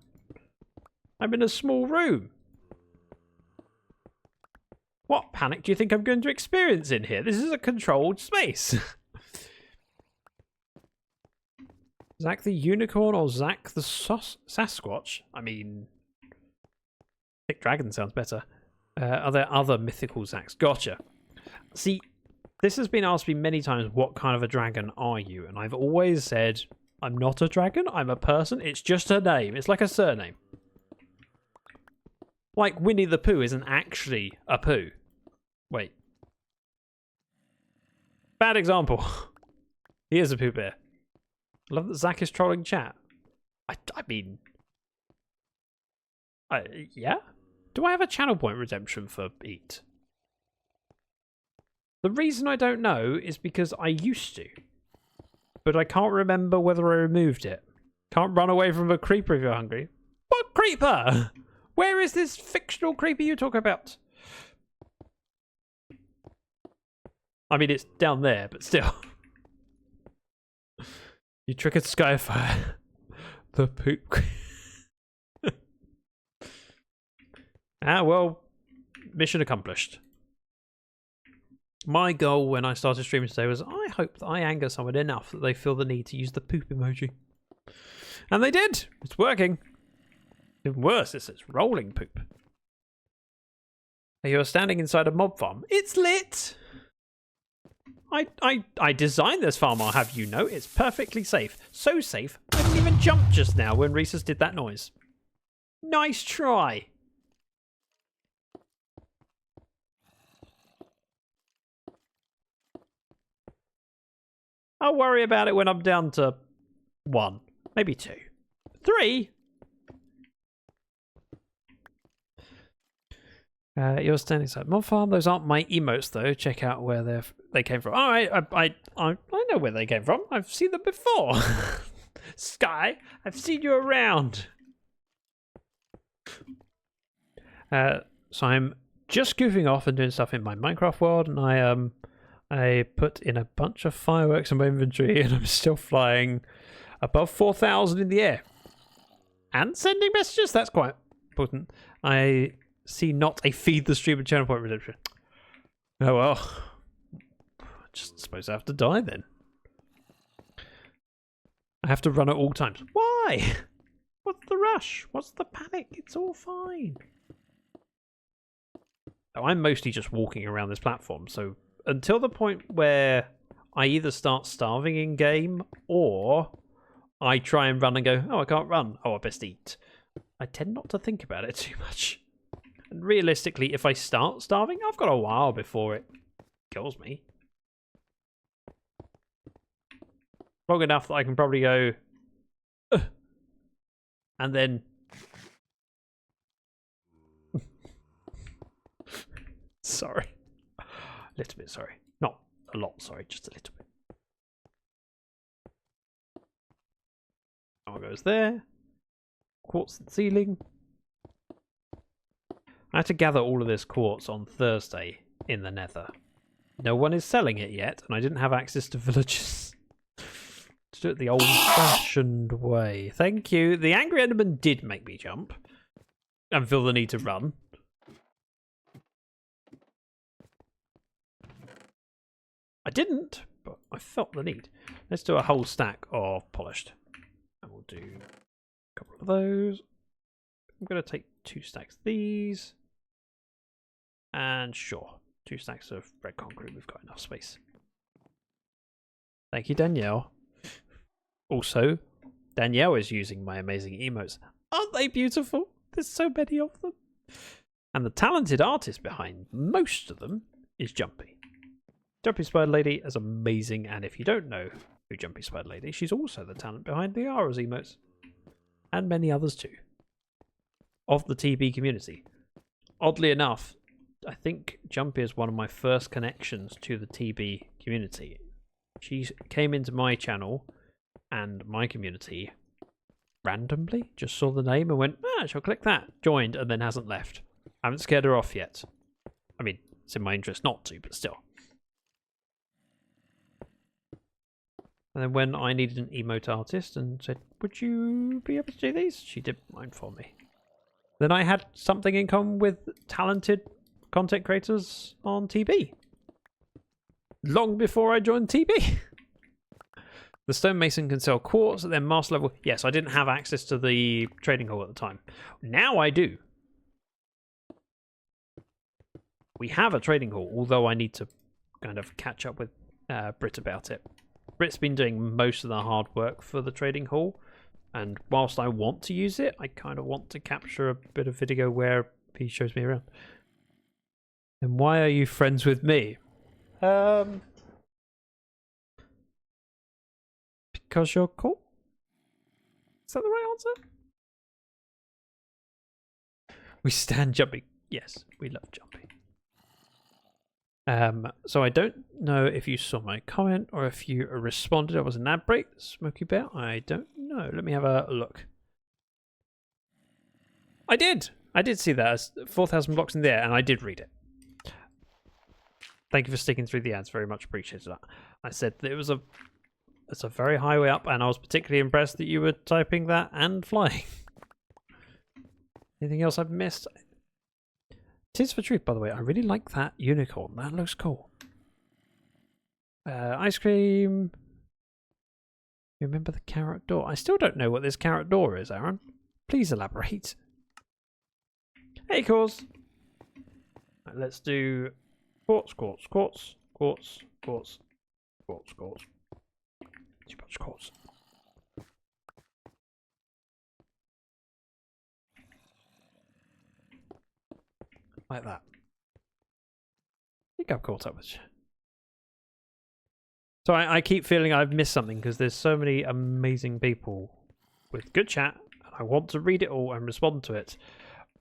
I'm in a small room. What panic do you think I'm going to experience in here? This is a controlled space. Zac the Unicorn or Zac the Sasquatch? I mean, ZactheDragon sounds better. Are there other mythical Zacs? Gotcha. See, this has been asked me many times, what kind of a dragon are you? And I've always said, I'm not a dragon, I'm a person. It's just a name. It's like a surname. Like Winnie the Pooh isn't actually a poo. Wait. Bad example. He is a Pooh Bear. I love that Zac is trolling chat. I mean... yeah? Do I have a channel point redemption for Eat? The reason I don't know is because I used to. But I can't remember whether I removed it. Can't run away from a creeper if you're hungry. What creeper? Where is this fictional creeper you talk about? I mean, it's down there, but still. You triggered Skyfire. The poop. Well, mission accomplished. My goal when I started streaming today was I hope that I anger someone enough that they feel the need to use the poop emoji. And they did! It's working. Even worse, it's rolling poop. You're standing inside a mob farm. It's lit! I designed this farm, I'll have you know. It's perfectly safe. So safe, I didn't even jump just now when Rhesus did that noise. Nice try! I'll worry about it when I'm down to 1, maybe 2, 3. You're standing inside mob farm. Those aren't my emotes though. Check out where they came from. All right, I know where they came from. I've seen them before. Sky, I've seen you around. So I'm just goofing off and doing stuff in my Minecraft world, and I put in a bunch of fireworks in my inventory, and I'm still flying above 4,000 in the air. And sending messages, that's quite important. I see not a feed the stream and channel point redemption. Oh well. I just suppose I have to die then. I have to run at all times. Why? What's the rush? What's the panic? It's all fine. I'm mostly just walking around this platform, so until the point where I either start starving in game or I try and run and go, oh, I can't run. Oh, I best eat. I tend not to think about it too much. And realistically, if I start starving, I've got a while before it kills me. Long enough that I can probably go, ugh, and then sorry. A little bit sorry. Not a lot sorry, just a little bit. Power goes there. Quartz in the ceiling. I had to gather all of this quartz on Thursday in the Nether. No one is selling it yet, and I didn't have access to villagers to do it the old-fashioned way. Thank you. The Angry Enderman did make me jump and feel the need to run. I didn't, but I felt the need. Let's do a whole stack of polished. And we'll do a couple of those. I'm going to take 2 stacks of these. And sure, 2 stacks of red concrete. We've got enough space. Thank you, Danielle. Also, Danielle is using my amazing emotes. Aren't they beautiful? There's so many of them. And the talented artist behind most of them is Jumpy. Jumpy Spider Lady is amazing, and if you don't know who Jumpy Spider Lady is, she's also the talent behind the Ara's emotes. And many others too. Of the TB community. Oddly enough, I think Jumpy is one of my first connections to the TB community. She came into my channel and my community randomly, just saw the name and went, ah, shall click that, joined, and then hasn't left. I haven't scared her off yet. I mean, it's in my interest not to, but still. And then when I needed an emote artist and said, would you be able to do these? She did mine for me. Then I had something in common with talented content creators on TB. Long before I joined TB. The stonemason can sell quartz at their master level. Yes, I didn't have access to the trading hall at the time. Now I do. We have a trading hall, although I need to kind of catch up with Brit about it. Brit's been doing most of the hard work for the trading hall, and whilst I want to use it, I kind of want to capture a bit of video where he shows me around. And why are you friends with me? Because you're cool? Is that the right answer? We stand Jumpy. Yes, we love Jumpy. So I don't know if you saw my comment or if you responded. I was an ad break, Smoky Bear. I don't know. Let me have a look. I did see that as 4,000 blocks in there, and I did read it. Thank you for sticking through the ads. Very much appreciated that. I said that it's a very high way up, and I was particularly impressed that you were typing that and flying. Anything else I've missed? Tis for truth, by the way. I really like that unicorn. That looks cool. Ice cream. You remember the carrot door? I still don't know what this carrot door is, Aaron. Please elaborate. Hey, Cause. Right, let's do quartz, quartz, quartz, quartz, quartz, quartz, quartz. Too much quartz. Like that. I think I've caught up with you. So I keep feeling I've missed something because there's so many amazing people with good chat, and I want to read it all and respond to it,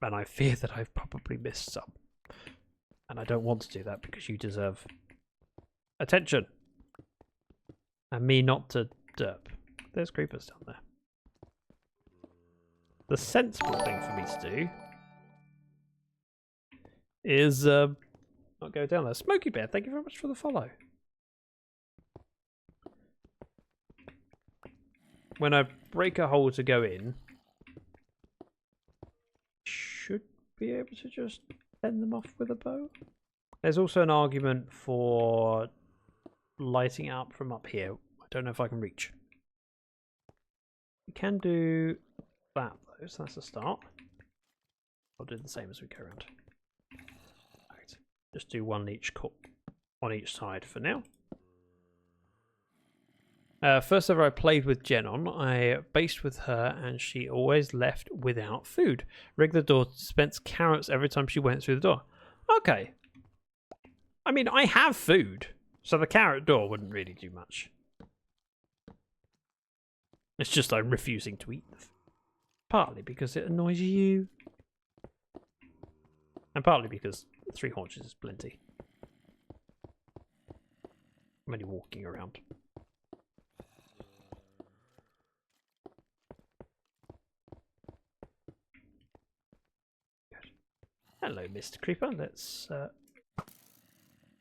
and I fear that I've probably missed some. And I don't want to do that because you deserve attention. And me not to derp. There's creepers down there. The sensible thing for me to do is not go down there. Smoky Bear, thank you very much for the follow. When I break a hole to go in, should be able to just fend them off with a bow. There's also an argument for lighting up from up here. I don't know if I can reach. We can do that though, so that's a start. I'll do the same as we go around. Right. Just do one on each side for now. First ever I played with Jen on, I based with her and she always left without food. Rigged the door to dispense carrots every time she went through the door. Okay. I mean, I have food, so the carrot door wouldn't really do much. It's just I'm refusing to eat them. Partly because it annoys you. And partly because 3 haunches is plenty. I'm only walking around. Good. Hello, Mr. Creeper. Let's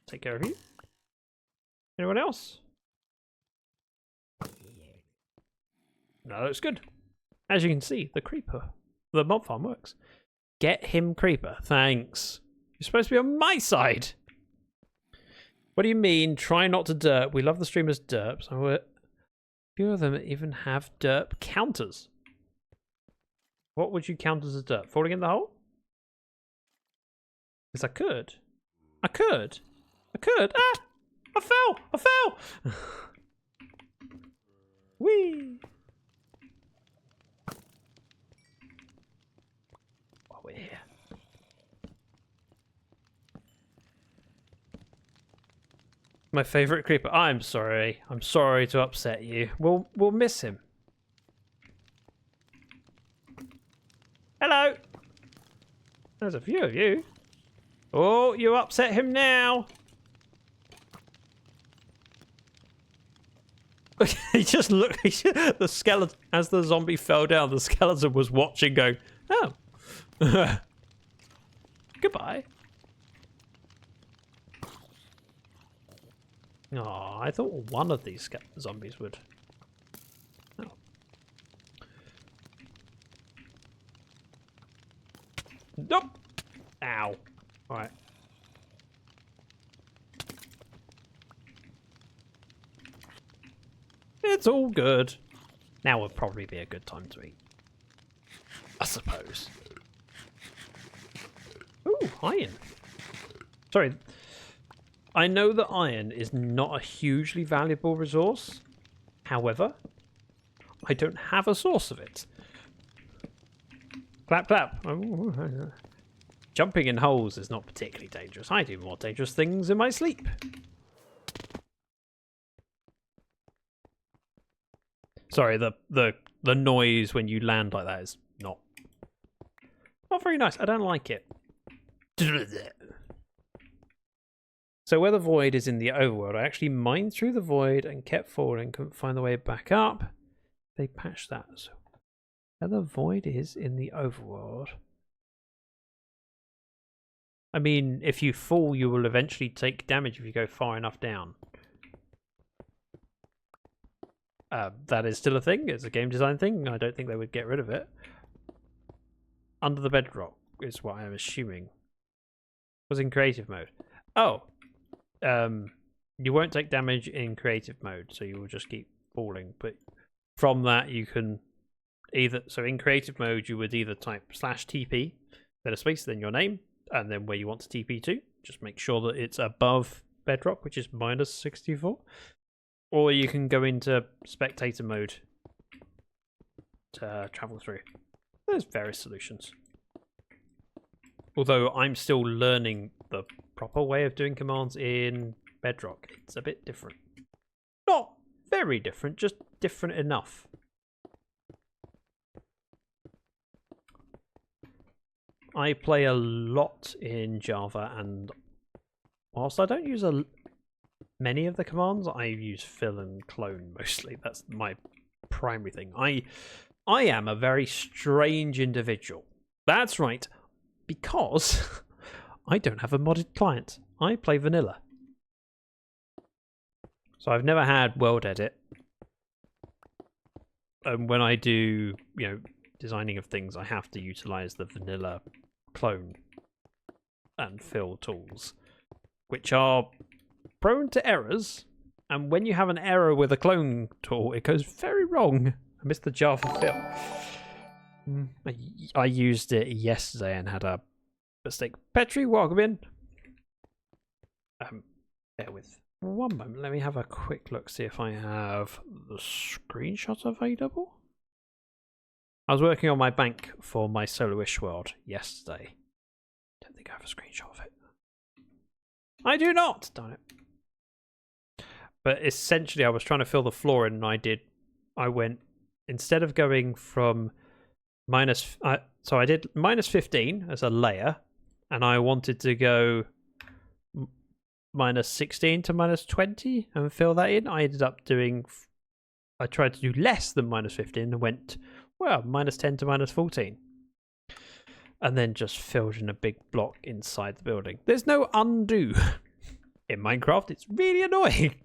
take care of you. Anyone else? No, that looks good. As you can see, the mob farm works. Get him, Creeper. Thanks. You're supposed to be on my side. What do you mean? Try not to derp. We love the streamers derps. Few of them even have derp counters. What would you count as a derp? Falling in the hole? Because I could. I could. Ah! I fell! Whee! Oh, we're here. My favourite creeper. I'm sorry. I'm sorry to upset you. We'll miss him. Hello! There's a few of you. Oh, you upset him now. He just looked. The skeleton, as the zombie fell down, the skeleton was watching, going, "Oh, goodbye." Oh, I thought one of these zombies would. Oh. Nope. Ow. All right. It's all good. Now would probably be a good time to eat, I suppose. Ooh, iron. Sorry. I know that iron is not a hugely valuable resource. However, I don't have a source of it. Clap, clap. Oh. Jumping in holes is not particularly dangerous. I do more dangerous things in my sleep. Sorry, the noise when you land like that is not very nice. I don't like it. So where the void is in the overworld, I actually mined through the void and kept falling, couldn't find the way back up. They patched that. So where the void is in the overworld. I mean, if you fall, you will eventually take damage if you go far enough down. That is still a thing. It's a game design thing. I don't think they would get rid of it. Under the bedrock is what I'm assuming. Was in creative mode. Oh. You won't take damage in creative mode, so you will just keep falling. But from that, you can either... So in creative mode, you would either type /TP, then a space, then your name, and then where you want to TP to. Just make sure that it's above bedrock, which is -64. Or you can go into spectator mode to travel through. There's various solutions. Although I'm still learning the proper way of doing commands in Bedrock. It's a bit different. Not very different, just different enough. I play a lot in Java, and whilst I don't use many of the commands, I use fill and clone mostly. That's my primary thing. I am a very strange individual. That's right, because I don't have a modded client. I play vanilla. So I've never had world edit. And when I do, designing of things, I have to utilize the vanilla clone and fill tools, which are prone to errors. And when you have an error with a clone tool, it goes very wrong. I missed the Java fill. I used it yesterday and had a mistake. Petri, welcome in. Bear with one moment. Let me have a quick look, see if I have the screenshot available. I was working on my bank for my Solo-ish world yesterday. Don't think I have a screenshot of it. I do not! Darn it. But essentially I was trying to fill the floor in, and I went, instead of going from so I did minus 15 as a layer, and I wanted to go minus 16 to minus 20 and fill that in. I ended up doing, I tried to do less than minus 15 and went, well, minus 10 to minus 14. And then just filled in a big block inside the building. There's no undo in Minecraft. It's really annoying.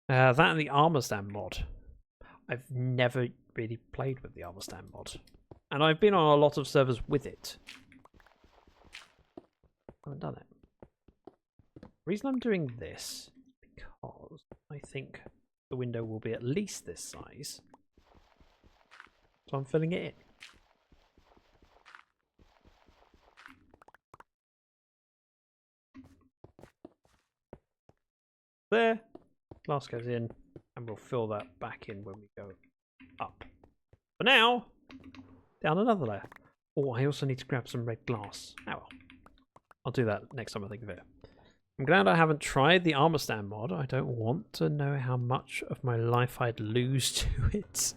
That and the armor stand mod. I've never really played with the armor stand mod. And I've been on a lot of servers with it. I haven't done it. The reason I'm doing this is because I think the window will be at least this size. So I'm filling it in. There. Glass goes in, and we'll fill that back in when we go up. For now, down another layer. Oh, I also need to grab some red glass. Oh well. I'll do that next time I think of it. I'm glad I haven't tried the armor stand mod. I don't want to know how much of my life I'd lose to it.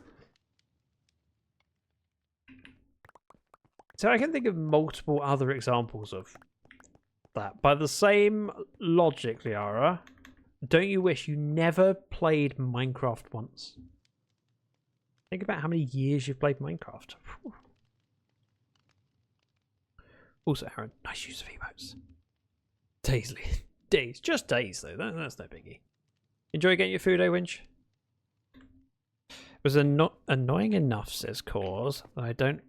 So I can think of multiple other examples of that. By the same logic, Liara, don't you wish you never played Minecraft once? Think about how many years you've played Minecraft. Whew. Also, Aaron, nice use of emotes. Daisley. Days. Just days, though. That's no biggie. Enjoy getting your food, Winch? It was annoying enough, says Cause, that I didn't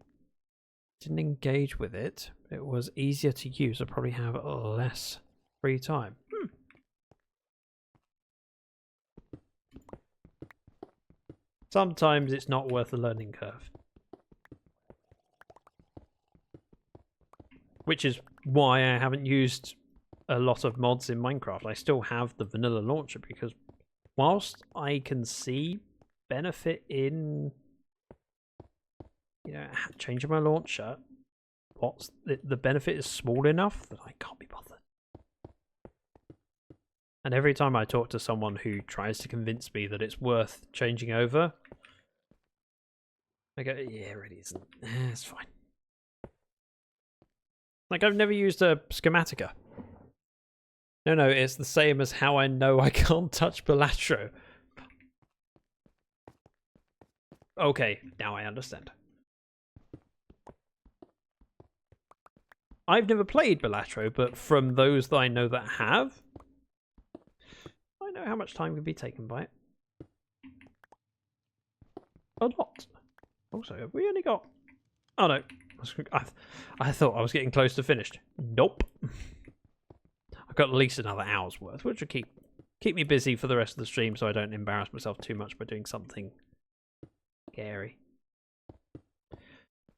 engage with it. It was easier to use. I probably have less free time. Sometimes it's not worth the learning curve. Which is why I haven't used a lot of mods in Minecraft. I still have the vanilla launcher because whilst I can see benefit in, you know, changing my launcher, the benefit is small enough that I can't be bothered. And every time I talk to someone who tries to convince me that it's worth changing over, I go, yeah, it really isn't. It's fine. Like, I've never used a Schematica. No, it's the same as how I know I can't touch Belatro. Okay, now I understand. I've never played Belatro, but from those that I know that have, I know how much time can be taken by it. A lot. Also, have we only got... Oh no. I thought I was getting close to finished. Nope. I've got at least another hour's worth, which will keep me busy for the rest of the stream so I don't embarrass myself too much by doing something scary.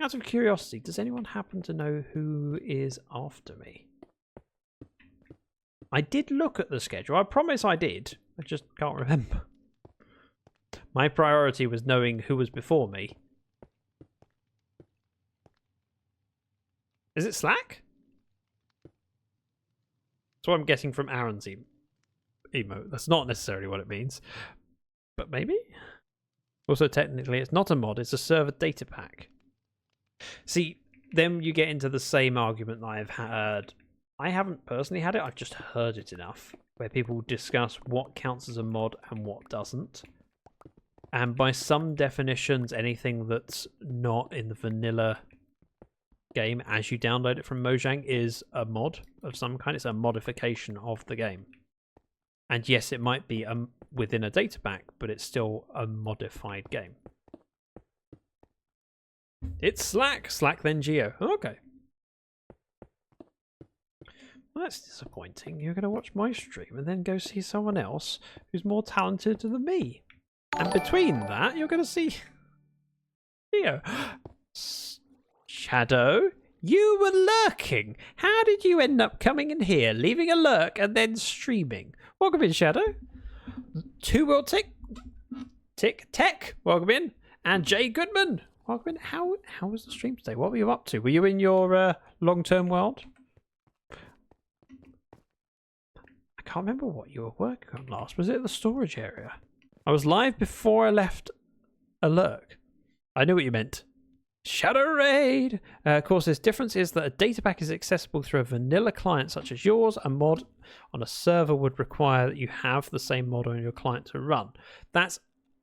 Out of curiosity, does anyone happen to know who is after me? I did look at the schedule. I promise I did. I just can't remember. My priority was knowing who was before me. Is it Slack? That's what I'm getting from Aaron's emote. That's not necessarily what it means. But maybe? Also, technically, it's not a mod. It's a server data pack. See, then you get into the same argument that I've had. I haven't personally had it. I've just heard it enough. Where people discuss what counts as a mod and what doesn't. And by some definitions, anything that's not in the vanilla game as you download it from Mojang is a mod of some kind. It's a modification of the game. And yes, it might be within a data pack, but it's still a modified game. It's Slack. Slack then Geo. Okay. Well, that's disappointing. You're going to watch my stream and then go see someone else who's more talented than me. And between that, you're going to see Geo. Shadow, You were lurking. How did you end up coming in here, leaving a lurk, and then streaming? Welcome in, Shadow. Two World Tick Tech. Welcome in. And Jay Goodman. Welcome in. How was the stream today? What were you up to? Were you in your long-term world? I can't remember what you were working on last. Was it the storage area? I was live before I left a lurk. I knew what you meant. Shadow Raid! Of course, this difference is that a data pack is accessible through a vanilla client such as yours. A mod on a server would require that you have the same mod on your client to run. That's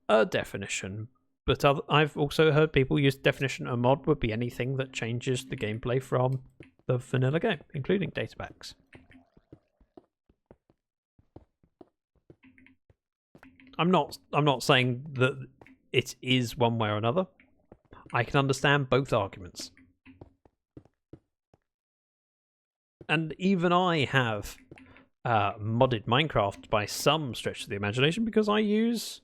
a definition, but I've also heard people use definition a mod would be anything that changes the gameplay from the vanilla game, including data packs. I'm not saying that it is one way or another. I can understand both arguments. And even I have modded Minecraft by some stretch of the imagination because I use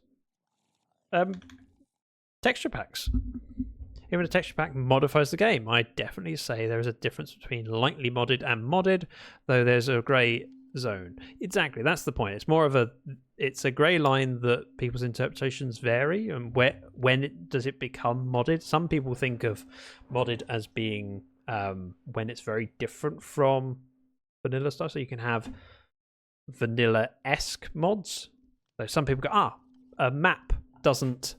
texture packs. Even a texture pack modifies the game. I definitely say there is a difference between lightly modded and modded, though there's a grey zone. Exactly, that's the point. It's more of it's a grey line that people's interpretations vary, and when does it become modded? Some people think of modded as being when it's very different from vanilla stuff. So you can have vanilla-esque mods. So some people go, a map doesn't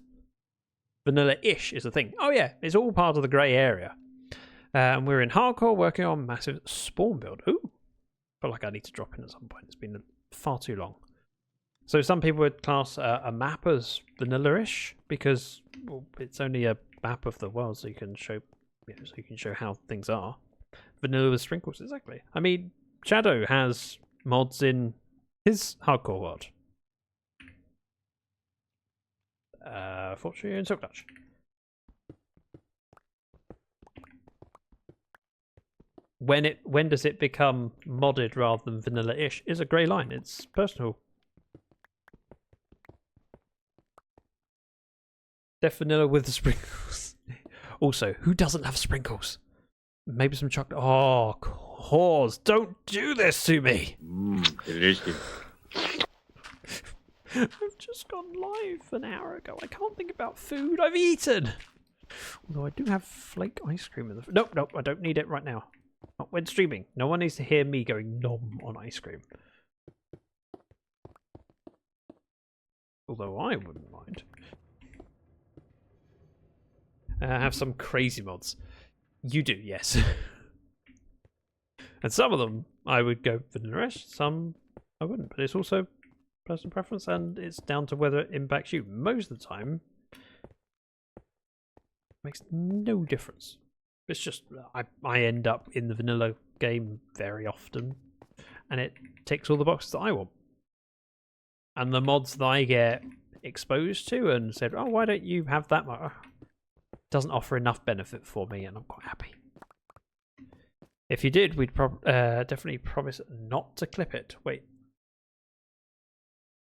vanilla-ish is a thing. Oh yeah, it's all part of the grey area. And we're in hardcore working on massive spawn build. Ooh. I feel like I need to drop in at some point. It's been far too long. So some people would class a map as vanilla-ish because it's only a map of the world, so you can show, how things are. Vanilla with sprinkles, exactly. I mean, Shadow has mods in his hardcore world. Fortune and Silk Touch. When does it become modded rather than vanilla-ish is a grey line. It's personal. Def vanilla with the sprinkles. Also, who doesn't love sprinkles? Maybe some chocolate. Oh, cause don't do this to me. Delicious. I've just gone live an hour ago. I can't think about food I've eaten. Although I do have flake ice cream in the. Nope, I don't need it right now. Not when streaming. No one needs to hear me going nom on ice cream. Although I wouldn't mind. Have some crazy mods. You do, yes. And some of them I would go vanilla-ish, some I wouldn't. But it's also personal preference, and it's down to whether it impacts you. Most of the time, makes no difference. It's just I end up in the vanilla game very often, and it ticks all the boxes that I want. And the mods that I get exposed to and said, oh, why don't you have that mod? Doesn't offer enough benefit for me, and I'm quite happy. If you did, we'd definitely promise not to clip it. Wait.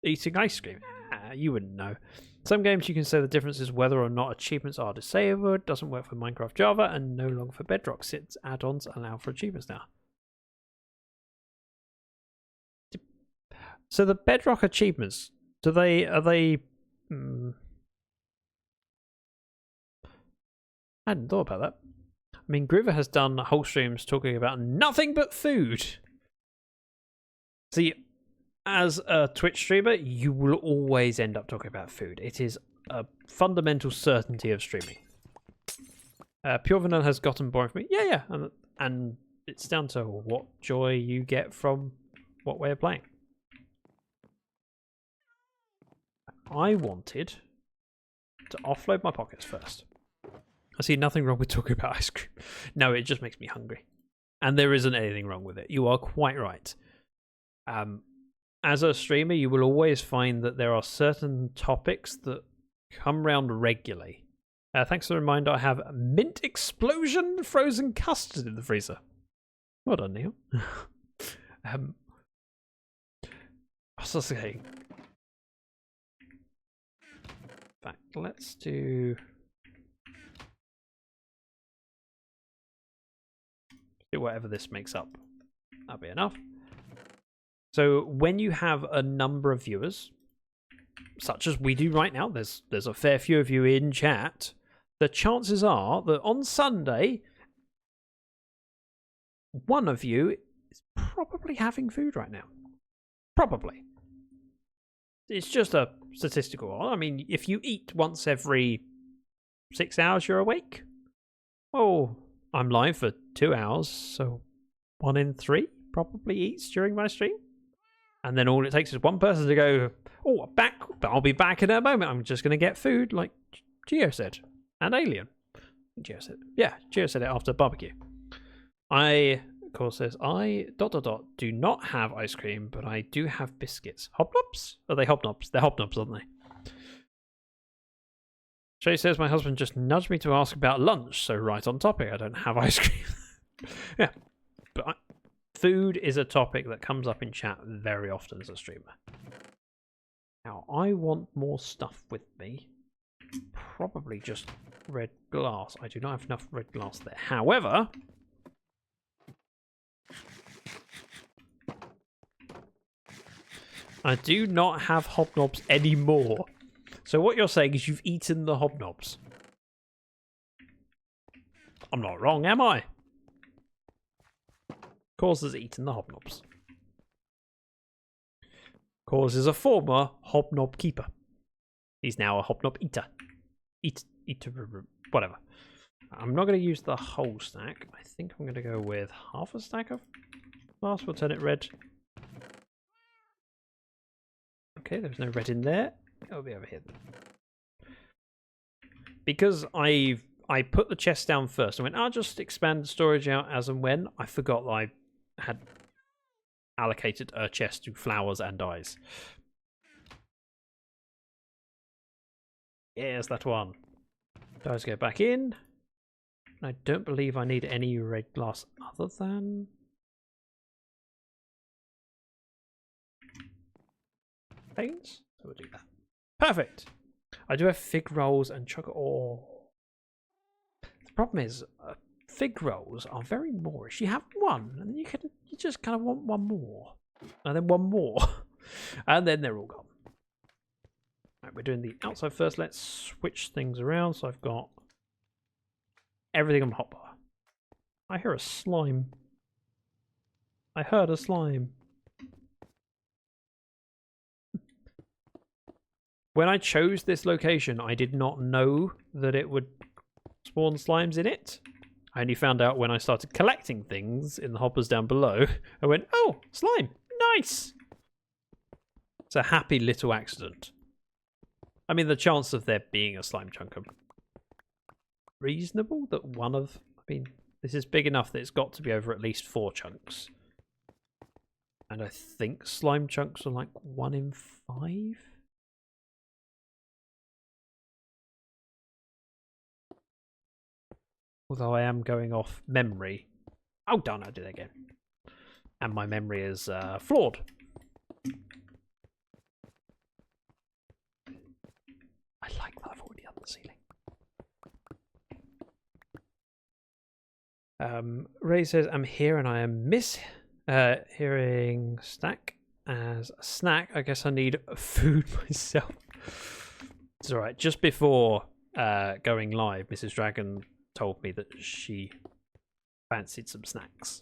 Eating ice cream? You wouldn't know. Some games you can say the difference is whether or not achievements are disabled, doesn't work for Minecraft Java, and no longer for Bedrock, since add-ons allow for achievements now. So the Bedrock achievements, are they I hadn't thought about that. I mean, Groover has done whole streams talking about nothing but food. See, as a Twitch streamer, you will always end up talking about food. It is a fundamental certainty of streaming. Pure Vanilla has gotten boring for me. Yeah. And it's down to what joy you get from what way of playing. I wanted to offload my pockets first. I see nothing wrong with talking about ice cream. No, it just makes me hungry. And there isn't anything wrong with it. You are quite right. As a streamer, you will always find that there are certain topics that come round regularly. Thanks for the reminder, I have mint explosion frozen custard in the freezer. Well done, Neil. What's I saying? In fact, let's do... Do whatever this makes up. That'll be enough. So when you have a number of viewers, such as we do right now, there's a fair few of you in chat, the chances are that on Sunday, one of you is probably having food right now. Probably. It's just a statistical one. I mean, if you eat once every 6 hours, you're awake. Oh, I'm live for 2 hours, so 1 in 3 probably eats during my stream. And then all it takes is one person to go, oh, I'm back, but I'll be back in a moment. I'm just going to get food, like Geo said. And Alien. Geo said, yeah, Geo said it after barbecue. Of course, says, do not have ice cream, but I do have biscuits. Hobnobs? Are they hobnobs? They're hobnobs, aren't they? Shay says, my husband just nudged me to ask about lunch, so right on topic. I don't have ice cream. Yeah, but food is a topic that comes up in chat very often as a streamer. Now, I want more stuff with me. Probably just red glass. I do not have enough red glass there. However, I do not have hobnobs anymore. So what you're saying is you've eaten the hobnobs. I'm not wrong, am I? Cause has eaten the hobnobs. Cause is a former hobnob keeper. He's now a hobnob eater. Eater, whatever. I'm not going to use the whole stack. I think I'm going to go with half a stack of glass. We'll turn it red. Okay, there's no red in there. It'll be over here then. Because I put the chest down first. I went, I'll just expand the storage out as and when. I forgot that I had allocated a chest to flowers and dyes. Yes, that one. Dyes go back in. I don't believe I need any red glass other than paints. So we'll do that. Perfect. I do have fig rolls and chocolate. Oh, the problem is fig rolls are very moreish. You have one, and you just kind of want one more, and then one more, and then they're all gone. Right, we're doing the outside first. Let's switch things around. So I've got everything on the hotbar. I hear a slime. I heard a slime. When I chose this location, I did not know that it would spawn slimes in it. I only found out when I started collecting things in the hoppers down below. I went, oh, slime, nice. It's a happy little accident. I mean, the chance of there being a slime chunk are reasonable. That one of, I mean, this is big enough that it's got to be over at least 4 chunks. And I think slime chunks are like 1 in 5. Although I am going off memory. Oh, darn, I did it again. And my memory is flawed. I like that I've already done the ceiling. Ray says, I'm here and I am hearing stack as a snack. I guess I need food myself. It's alright. Just before going live, Mrs. Dragon told me that she fancied some snacks,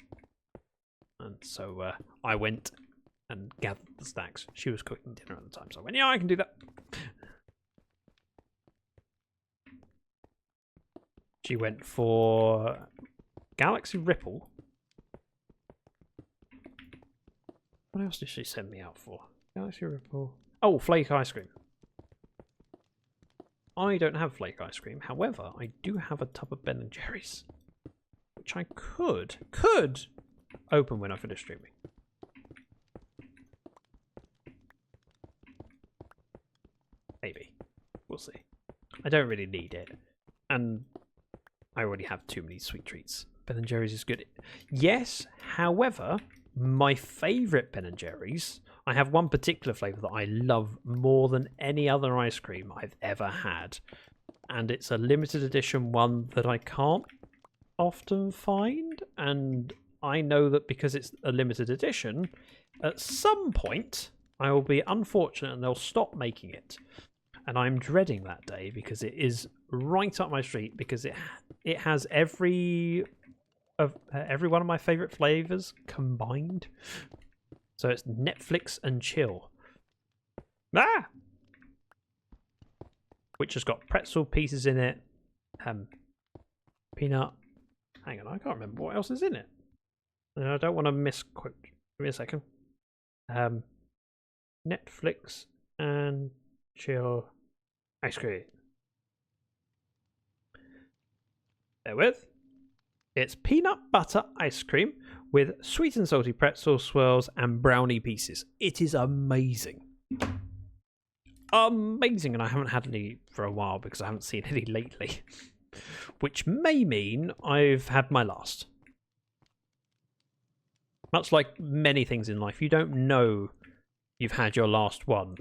and so I went and gathered the snacks. She was cooking dinner at the time, so I went, yeah, I can do that. She went for Galaxy Ripple. What else did she send me out for? Galaxy Ripple. Oh, flake ice cream. I don't have flake ice cream. However, I do have a tub of Ben & Jerry's, which I could open when I finish streaming. Maybe. We'll see. I don't really need it. And I already have too many sweet treats. Ben & Jerry's is good. Yes, however, my favourite Ben & Jerry's, I have one particular flavour that I love more than any other ice cream I've ever had. And it's a limited edition one that I can't often find. and I know that because it's a limited edition, at some point I will be unfortunate and they'll stop making it. And I'm dreading that day because it is right up my street, because it has every one of my favorite flavors combined. So it's Netflix and chill. Ah! Which has got pretzel pieces in it, peanut. Hang on, I can't remember what else is in it. And I don't want to misquote. Give me a second. Netflix and chill ice cream. Therewith, it's peanut butter ice cream with sweet and salty pretzel swirls and brownie pieces. It is amazing. Amazing, and I haven't had any for a while because I haven't seen any lately. Which may mean I've had my last. Much like many things in life, you don't know you've had your last one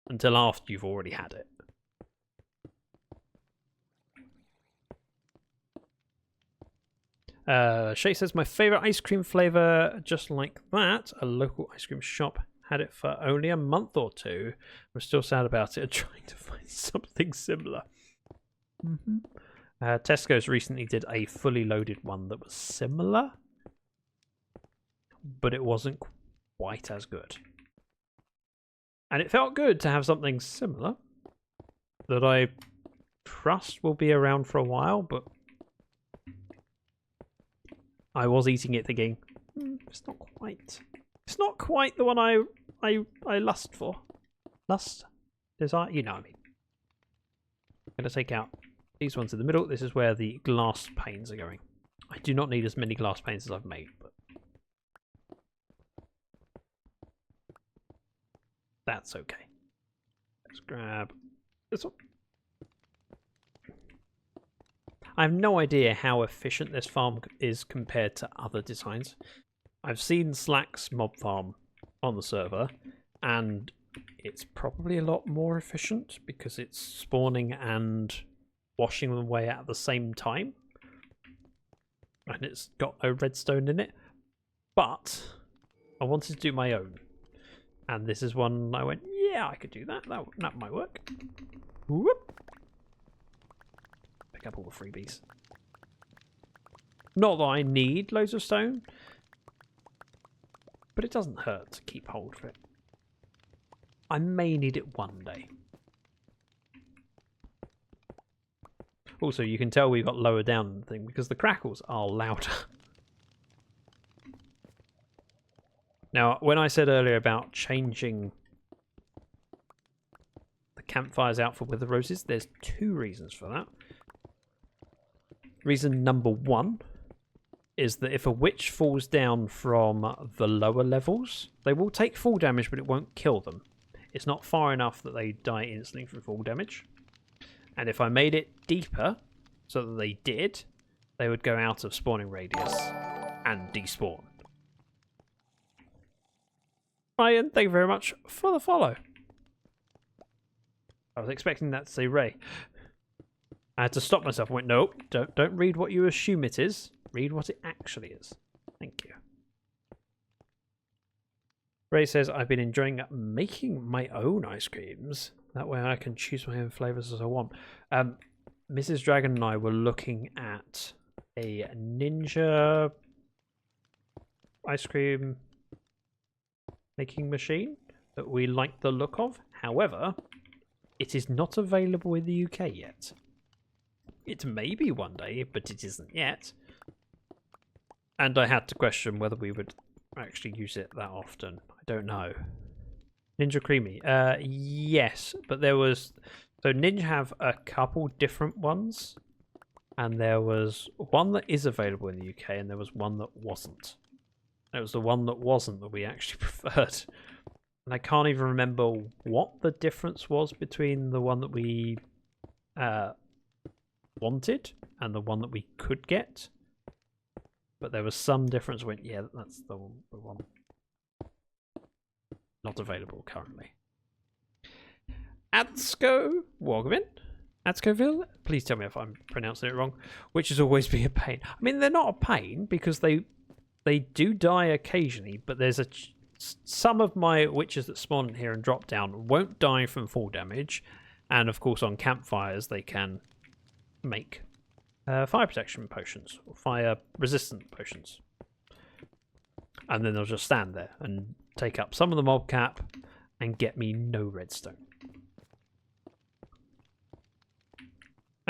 until after you've already had it. Shay says, my favourite ice cream flavour, just like that, a local ice cream shop had it for only a month or two. I'm still sad about it and trying to find something similar. Tesco's recently did a fully loaded one that was similar, but it wasn't quite as good. And it felt good to have something similar that I trust will be around for a while, but I was eating it thinking, it's not quite the one I lust for. Lust? Desire? You know what I mean. I'm going to take out these ones in the middle. This is where the glass panes are going. I do not need as many glass panes as I've made, but that's okay. Let's grab this one. I have no idea how efficient this farm is compared to other designs. I've seen Slack's mob farm on the server, and it's probably a lot more efficient because it's spawning and washing them away at the same time. And it's got no redstone in it. But I wanted to do my own. And this is one I went, yeah, I could do that. That might work. Whoop. Pick up all the freebies. Not that I need loads of stone, but it doesn't hurt to keep hold of it. I may need it one day. Also, you can tell we've got lower down the thing because the crackles are louder. Now, when I said earlier about changing the campfires out for Wither Roses, there's two reasons for that. Reason number one is that if a witch falls down from the lower levels, they will take full damage, but it won't kill them. It's not far enough that they die instantly from full damage. And if I made it deeper, so that they did, they would go out of spawning radius and despawn. Ryan, thank you very much for the follow. I was expecting that to say Ray. I had to stop myself and went, no, don't read what you assume it is. Read what it actually is. Thank you. Ray says, I've been enjoying making my own ice creams. That way I can choose my own flavours as I want. Mrs. Dragon and I were looking at a ninja ice cream making machine that we like the look of. However, it is not available in the UK yet. It may be one day, but it isn't yet. And I had to question whether we would actually use it that often. I don't know. Ninja Creamy. Yes, but there was... So Ninja have a couple different ones. And there was one that is available in the UK, and there was one that wasn't. It was the one that wasn't that we actually preferred. And I can't even remember what the difference was between the one that we wanted and the one that we could get. But there was some difference. Went, yeah, that's the one. Not available currently. Adsko, welcome in. Atscoville, please tell me if I'm pronouncing it wrong, witches always be a pain. I mean, they're not a pain because they do die occasionally, but there's some of my witches that spawn here and drop down won't die from fall damage, and of course on campfires they can make fire protection potions, or fire resistant potions. And then they'll just stand there and take up some of the mob cap and get me no redstone.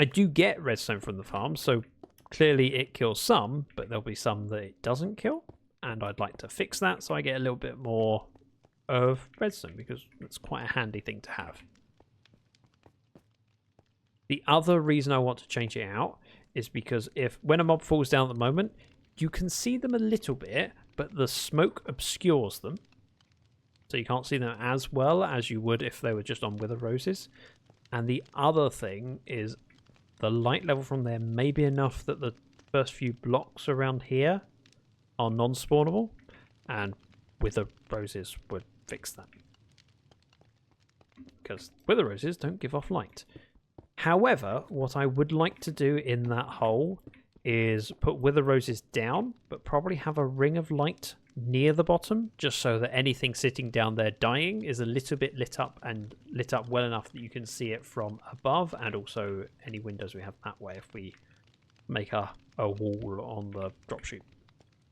I do get redstone from the farm, so clearly it kills some, but there'll be some that it doesn't kill. And I'd like to fix that so I get a little bit more of redstone, because it's quite a handy thing to have. The other reason I want to change it out is because when a mob falls down at the moment, you can see them a little bit, but the smoke obscures them. So you can't see them as well as you would if they were just on Wither Roses. And the other thing is the light level from there may be enough that the first few blocks around here are non-spawnable, and Wither Roses would fix that. Because Wither Roses don't give off light. However, what I would like to do in that hole is put Wither Roses down, but probably have a ring of light near the bottom, just so that anything sitting down there dying is a little bit lit up, and lit up well enough that you can see it from above, and also any windows we have that way if we make a wall on the dropship,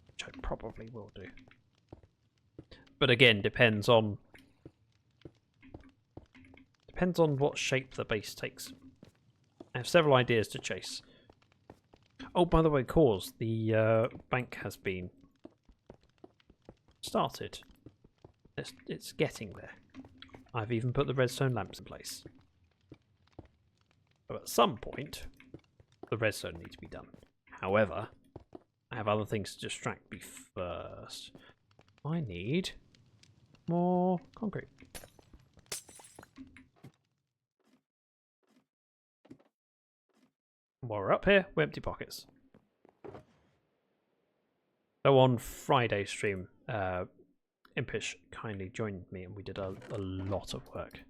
which I probably will do. But again, depends on what shape the base takes. I have several ideas to chase. Oh, by the way, cause the bank has been started. It's getting there. I've even put the redstone lamps in place. But at some point, the redstone needs to be done. However, I have other things to distract me first. I need more concrete. While we're up here, we're empty pockets. So on Friday's stream, Impish kindly joined me and we did a lot of work.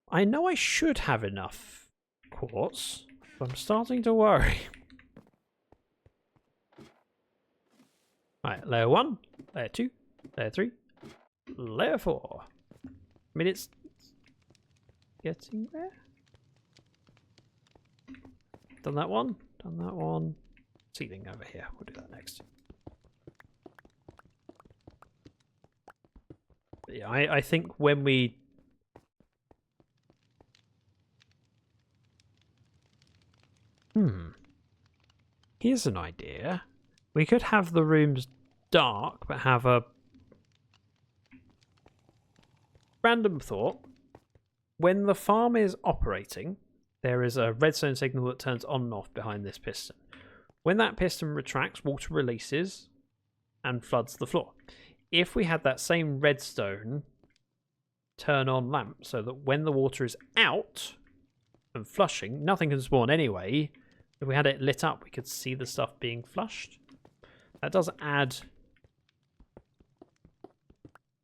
I know I should have enough quartz, but I'm starting to worry. Right, layer 1, layer 2, layer 3, layer 4. I mean, it's getting there. Done that one, done that one. Ceiling over here, we'll do that next. But yeah, I think when we... Here's an idea. We could have the rooms dark, but have a... Random thought. When the farm is operating, there is a redstone signal that turns on and off behind this piston. When that piston retracts, water releases and floods the floor. If we had that same redstone turn on lamp so that when the water is out and flushing, nothing can spawn anyway. If we had it lit up, we could see the stuff being flushed. That does add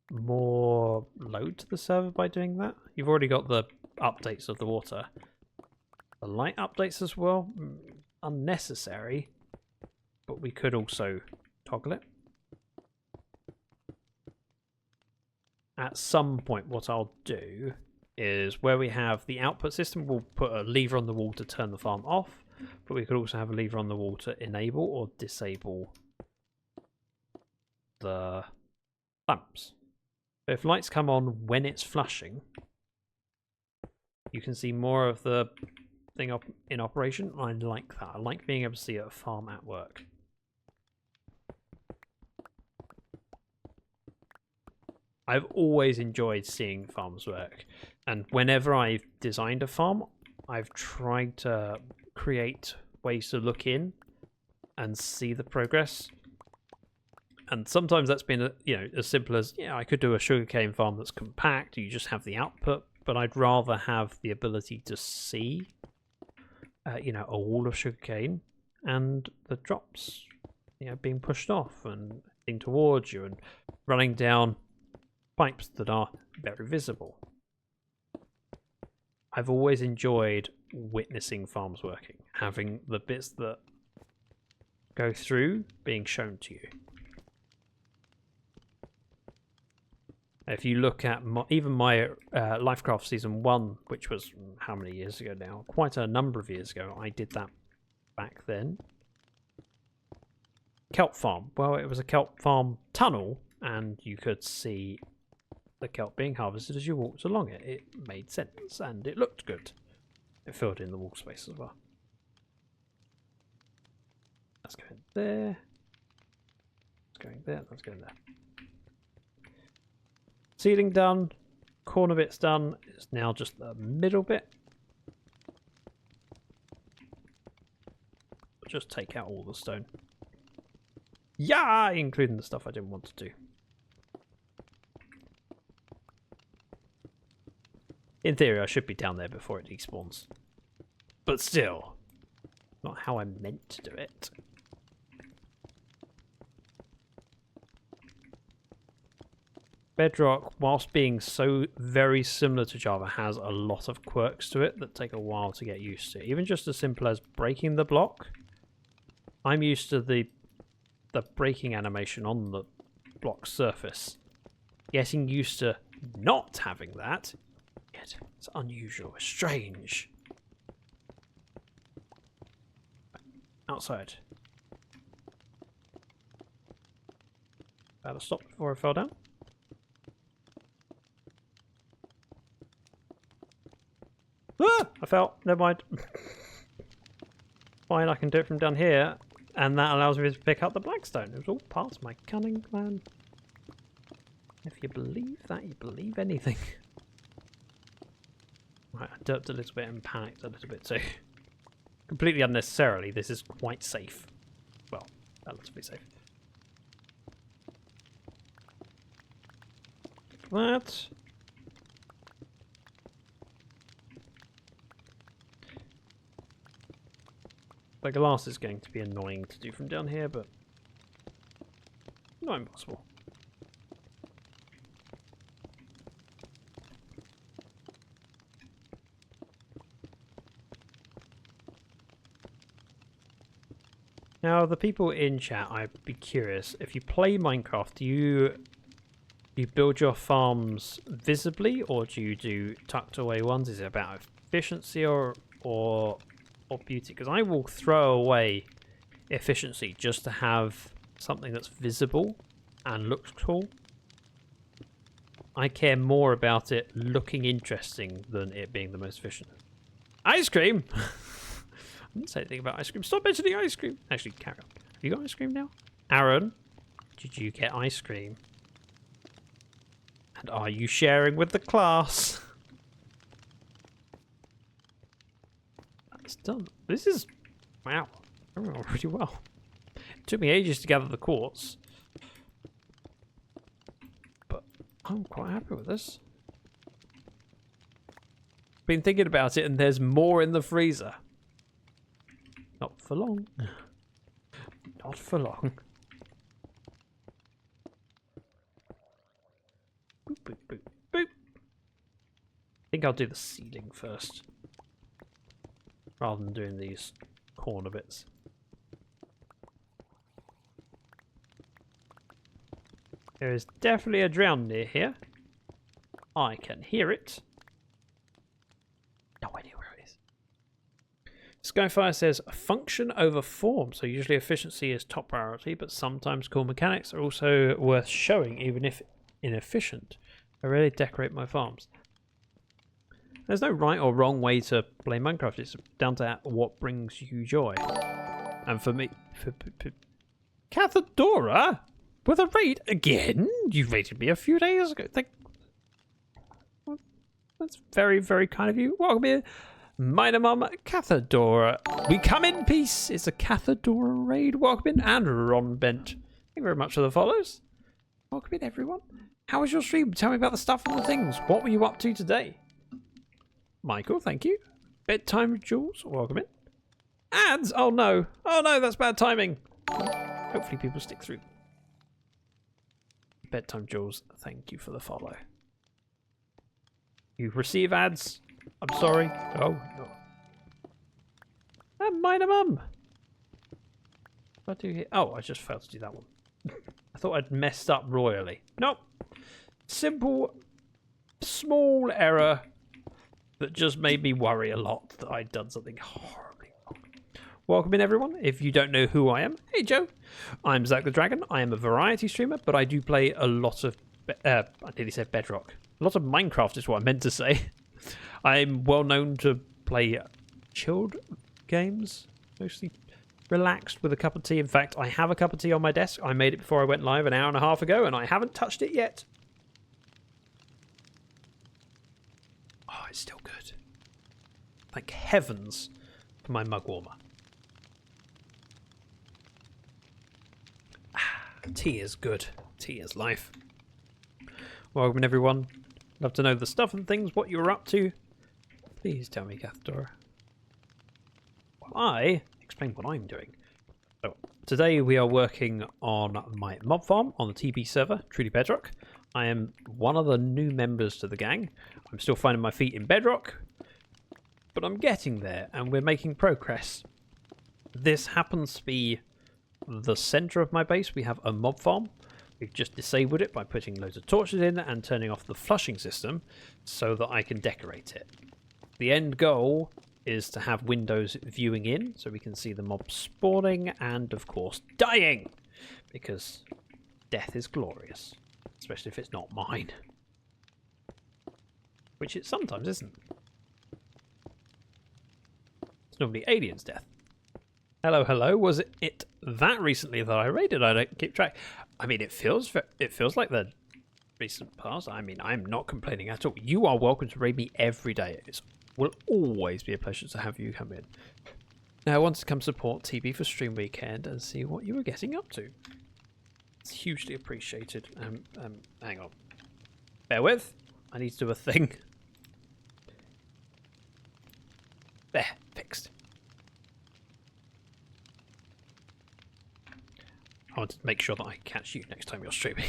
more load to the server by doing that. You've already got the updates of the water. The light updates as well, unnecessary, but we could also toggle it. At some point, what I'll do is where we have the output system, we'll put a lever on the wall to turn the farm off, but we could also have a lever on the wall to enable or disable the lamps. So if lights come on when it's flushing, you can see more of the thing up in operation. I like that. I like being able to see a farm at work. I've always enjoyed seeing farms work, and whenever I've designed a farm, I've tried to create ways to look in and see the progress. And sometimes that's been, as simple as, I could do a sugarcane farm that's compact, you just have the output, but I'd rather have the ability to see, a wall of sugarcane and the drops, being pushed off and heading towards you and running down pipes that are very visible. I've always enjoyed witnessing farms working, having the bits that go through being shown to you. If you look at even my Lifecraft Season 1, which was how many years ago now? Quite a number of years ago. I did that back then. Kelp farm. Well, it was a kelp farm tunnel, and you could see the kelp being harvested as you walked along it. It made sense, and it looked good. It filled in the wall space as well. That's going there. That's going there. That's going there. Ceiling done. Corner bit's done. It's now just the middle bit. Just take out all the stone. Yeah, including the stuff I didn't want to do. In theory, I should be down there before it despawns. But still, not how I meant to do it. Bedrock, whilst being so very similar to Java, has a lot of quirks to it that take a while to get used to. Even just as simple as breaking the block. I'm used to the breaking animation on the block surface. Getting used to not having that, it's unusual, it's strange. Outside. About to stop before I fell down. Ah! I fell. Never mind. Fine, I can do it from down here, and that allows me to pick up the blackstone. It was all part of my cunning plan. If you believe that, you believe anything. Right, I derped a little bit and panicked a little bit too. Completely unnecessarily. This is quite safe. Well, relatively safe. That. The glass is going to be annoying to do from down here, but not impossible. Now, the people in chat, I'd be curious, if you play Minecraft, do you build your farms visibly, or do you do tucked away ones? Is it about efficiency or beauty? Because I will throw away efficiency just to have something that's visible and looks cool. I care more about it looking interesting than it being the most efficient. Ice cream! I didn't say anything about ice cream. Stop mentioning ice cream! Actually, carry on. Have you got ice cream now? Aaron, did you get ice cream? And are you sharing with the class? That's done. This is... wow. I went on pretty well. It took me ages to gather the quartz. But I'm quite happy with this. Been thinking about it, and there's more in the freezer. Not for long. Not for long. Boop, boop, boop, boop. I think I'll do the ceiling first, rather than doing these corner bits. There is definitely a drown near here. I can hear it. No idea where it is. Skyfire says, function over form. So usually efficiency is top priority, but sometimes cool mechanics are also worth showing, even if inefficient. I really decorate my farms. There's no right or wrong way to play Minecraft. It's down to what brings you joy. And for me... Cathedora? With a raid? Again? You raided me a few days ago. That's very, very kind of you. Welcome here. Minor Mum, Cathedora. We come in peace. It's a Cathedora raid. Welcome in. And Ron Bent. Thank you very much for the follows. Welcome in, everyone. How was your stream? Tell me about the stuff and the things. What were you up to today? Michael, thank you. Bedtime Jules, welcome in. Ads! Oh no. Oh no, that's bad timing. Hopefully people stick through. Bedtime Jules, thank you for the follow. You receive ads, I'm sorry. Oh, no. Minor mum. What do you hear? Oh, I just failed to do that one. I thought I'd messed up royally. Nope. Simple, small error that just made me worry a lot that I'd done something horribly wrong. Welcome in, everyone. If you don't know who I am, hey Joe. I'm ZactheDragon. I am a variety streamer, but I do play a lot of, I nearly said Bedrock. A lot of Minecraft is what I meant to say. I'm well known to play chilled games, mostly relaxed with a cup of tea. In fact, I have a cup of tea on my desk. I made it before I went live an hour and a half ago, and I haven't touched it yet. Oh, it's still good. Thank heavens for my mug warmer. Tea is good. Tea is life. Welcome, everyone. Love to know the stuff and things, what you're up to. Please tell me, Cathdora. Well, I explain what I'm doing. So, today we are working on my mob farm on the TB server, truly Bedrock. I am one of the new members to the gang. I'm still finding my feet in Bedrock, but I'm getting there and we're making progress. This happens to be the center of my base. We have a mob farm. We've just disabled it by putting loads of torches in and turning off the flushing system so that I can decorate it. The end goal is to have windows viewing in so we can see the mobs spawning and, of course, dying, because death is glorious, especially if it's not mine, which it sometimes isn't. It's normally aliens' death. Hello, hello. Was it that recently that I raided? I don't keep track. I mean, it feels like the recent past. I mean, I'm not complaining at all. You are welcome to raid me every day. It will always be a pleasure to have you come in. Now, I wanted to come support TB for Stream Weekend and see what you were getting up to. It's hugely appreciated. Hang on. Bear with. I need to do a thing. There, fixed. I wanted to make sure that I catch you next time you're streaming.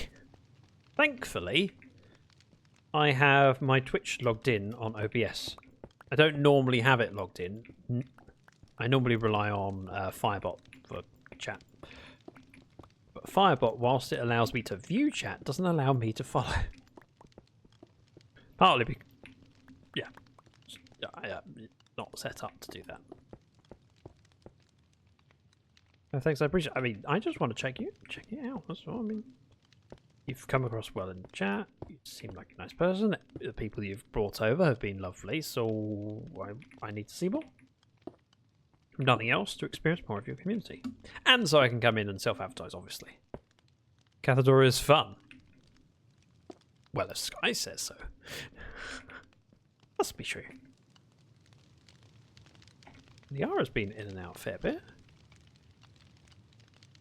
Thankfully, I have my Twitch logged in on OBS. I don't normally have it logged in. I normally rely on Firebot for chat. But Firebot, whilst it allows me to view chat, doesn't allow me to follow. Partly because, yeah, I'm not set up to do that. No, thanks, I appreciate it. I mean, I just want to check you out. That's all. I mean, you've come across well in chat. You seem like a nice person. The people you've brought over have been lovely, so I need to see more. If nothing else, to experience more of your community. And so I can come in and self-advertise, obviously. Cathedora is fun. Well, if Sky says so. Must be true. Liara's been in and out a fair bit.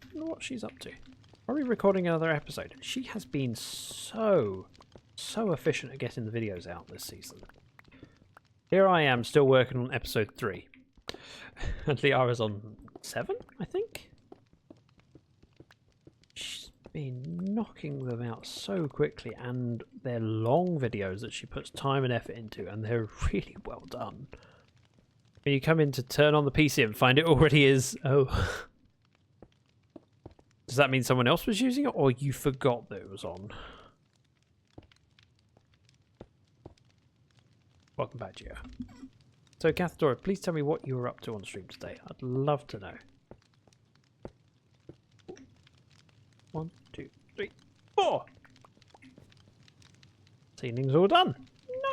I don't know what she's up to. Probably recording another episode. She has been so efficient at getting the videos out this season. Here I am still working on episode 3. And Liara's on 7, I think? She's been knocking them out so quickly, and they're long videos that she puts time and effort into, and they're really well done. When you come in to turn on the PC and find it already is... Oh... Does that mean someone else was using it, or you forgot that it was on? Welcome back, Gio. So, Cathdora, please tell me what you were up to on stream today. I'd love to know. 1, 2, 3, 4. Ceiling's all done.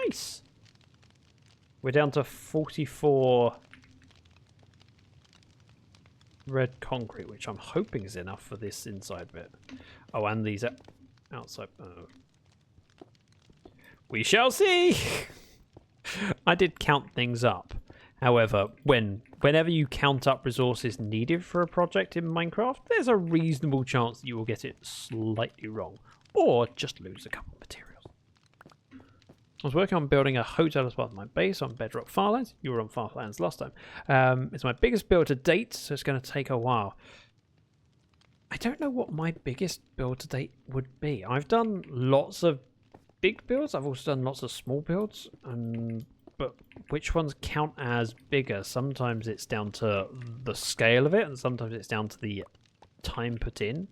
Nice. We're down to 44... red concrete, which I'm hoping is enough for this inside bit. Oh, and these outside. Oh. We shall see. I did count things up. However, whenever you count up resources needed for a project in Minecraft, there's a reasonable chance that you will get it slightly wrong, or just lose a couple of materials. I was working on building a hotel as part of my base on Bedrock Farlands. You were on Farlands last time. It's my biggest build to date, so it's going to take a while. I don't know what my biggest build to date would be. I've done lots of big builds. I've also done lots of small builds. And but which ones count as bigger? Sometimes it's down to the scale of it, and sometimes it's down to the time put in.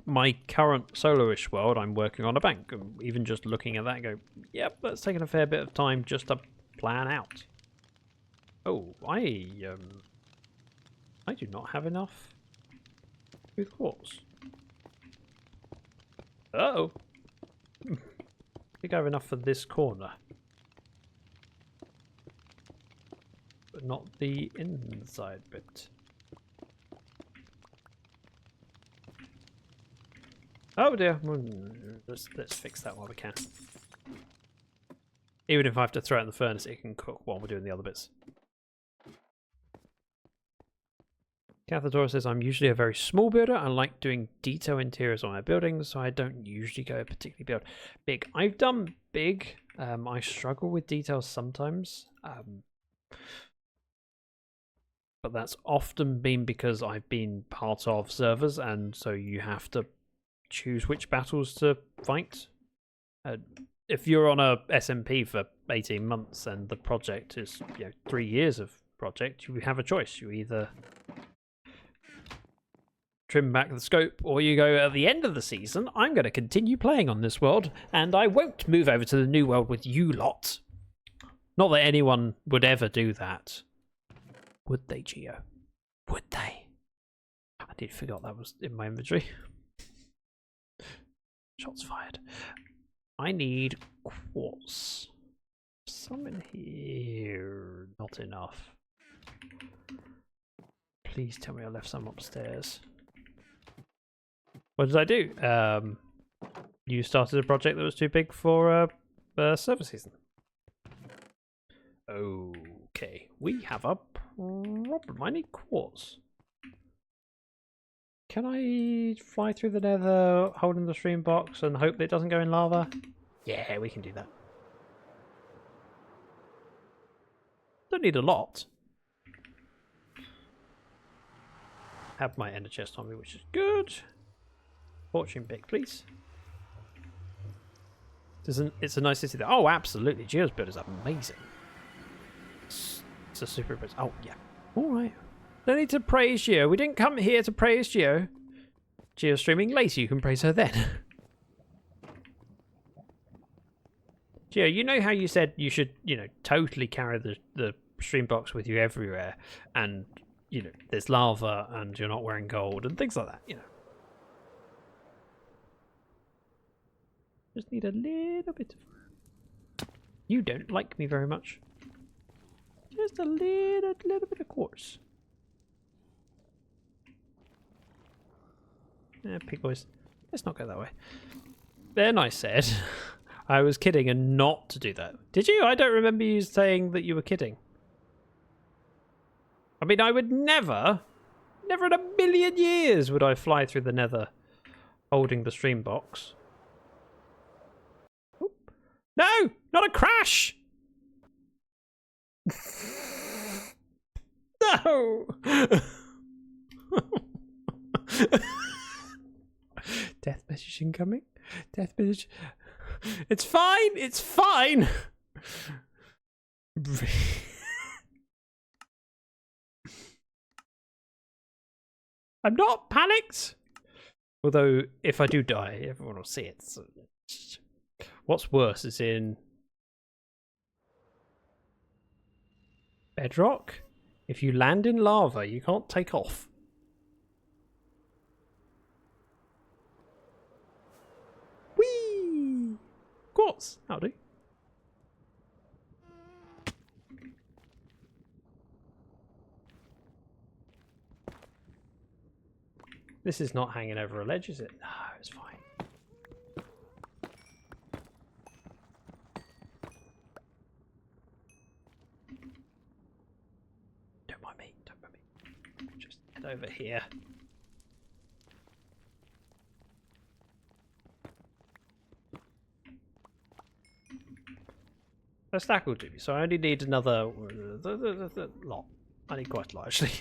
My current solo-ish world, I'm working on a bank. And even just looking at that, I go, yep, that's taken a fair bit of time just to plan out. Oh, I do not have enough with quartz. Uh-oh. I think I have enough for this corner. But not the inside bit. Oh dear. Let's fix that while we can. Even if I have to throw it in the furnace, it can cook while we're doing the other bits. Cathadora says, I'm usually a very small builder. I like doing detail interiors on my buildings, so I don't usually go particularly big. I've done big. I struggle with details sometimes. But that's often been because I've been part of servers, and so you have to choose which battles to fight. If you're on a SMP for 18 months and the project is 3 years of project, you have a choice. You either trim back the scope, or you go, at the end of the season, I'm going to continue playing on this world, and I won't move over to the new world with you lot. Not that anyone would ever do that. Would they, Geo? Would they? I did forget that was in my inventory. Shots fired. I need quartz. Some in here. Not enough. Please tell me I left some upstairs. What did I do? You started a project that was too big for server season. Okay, we have a problem. I need quartz. Can I fly through the nether holding the stream box and hope that it doesn't go in lava? Yeah, we can do that. Don't need a lot. Have my ender chest on me, which is good. Fortune pick, please. It's a nice city there. Oh, absolutely. Geo's build is amazing. It's a super... Oh, yeah. All right. No need to praise Geo. We didn't come here to praise Geo. Geo's streaming later. You can praise her then. Geo, you know how you said you should, totally carry the stream box with you everywhere, and there's lava and you're not wearing gold and things like that. Just need a little bit of... You don't like me very much. Just a little bit of quartz. Yeah, pig boys. Let's not go that way. Then I said I was kidding and not to do that. Did you? I don't remember you saying that you were kidding. I mean, I would never in a million years would I fly through the nether holding the stream box. Oop. No! Not a crash! No! Death message incoming. Death message. It's fine. It's fine. I'm not panicked. Although, if I do die, everyone will see it. So, what's worse is in Bedrock. If you land in lava, you can't take off. Whee! Quartz. Howdy. This is not hanging over a ledge, is it? No, it's fine. Don't mind me, don't mind me. Just head over here. A stack will do, so I only need another lot. I need quite a lot, actually.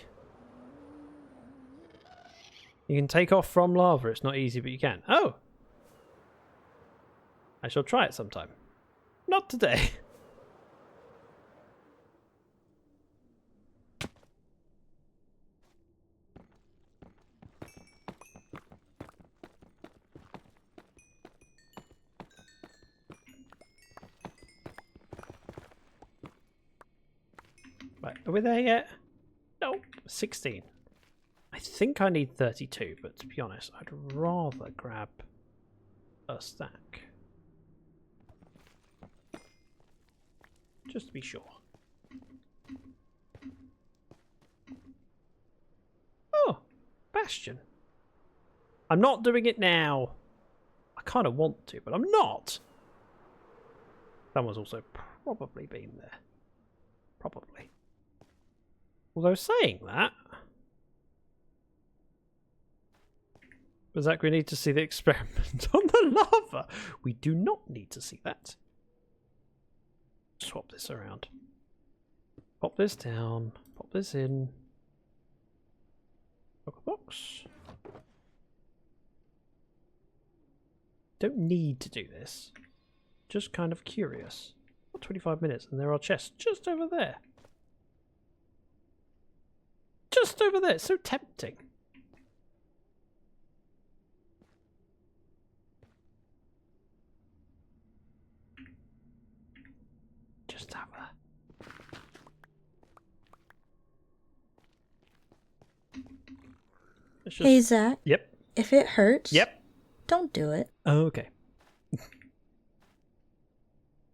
You can take off from lava. It's not easy, but you can. Oh! I shall try it sometime. Not today. Right, are we there yet? No, 16. I think I need 32, but to be honest, I'd rather grab a stack. Just to be sure. Oh, Bastion. I'm not doing it now. I kind of want to, but I'm not. Someone's also probably been there. Probably. Although saying that, Zach, we need to see the experiment on the lava. We do not need to see that. Swap this around. Pop this down. Pop this in. Block a box. Don't need to do this. Just kind of curious. 25 minutes and there are chests just over there. Just over there. It's so tempting. Just have a... Just... Hey, Zach. Yep. If it hurts, Yep. don't do it. Oh, okay.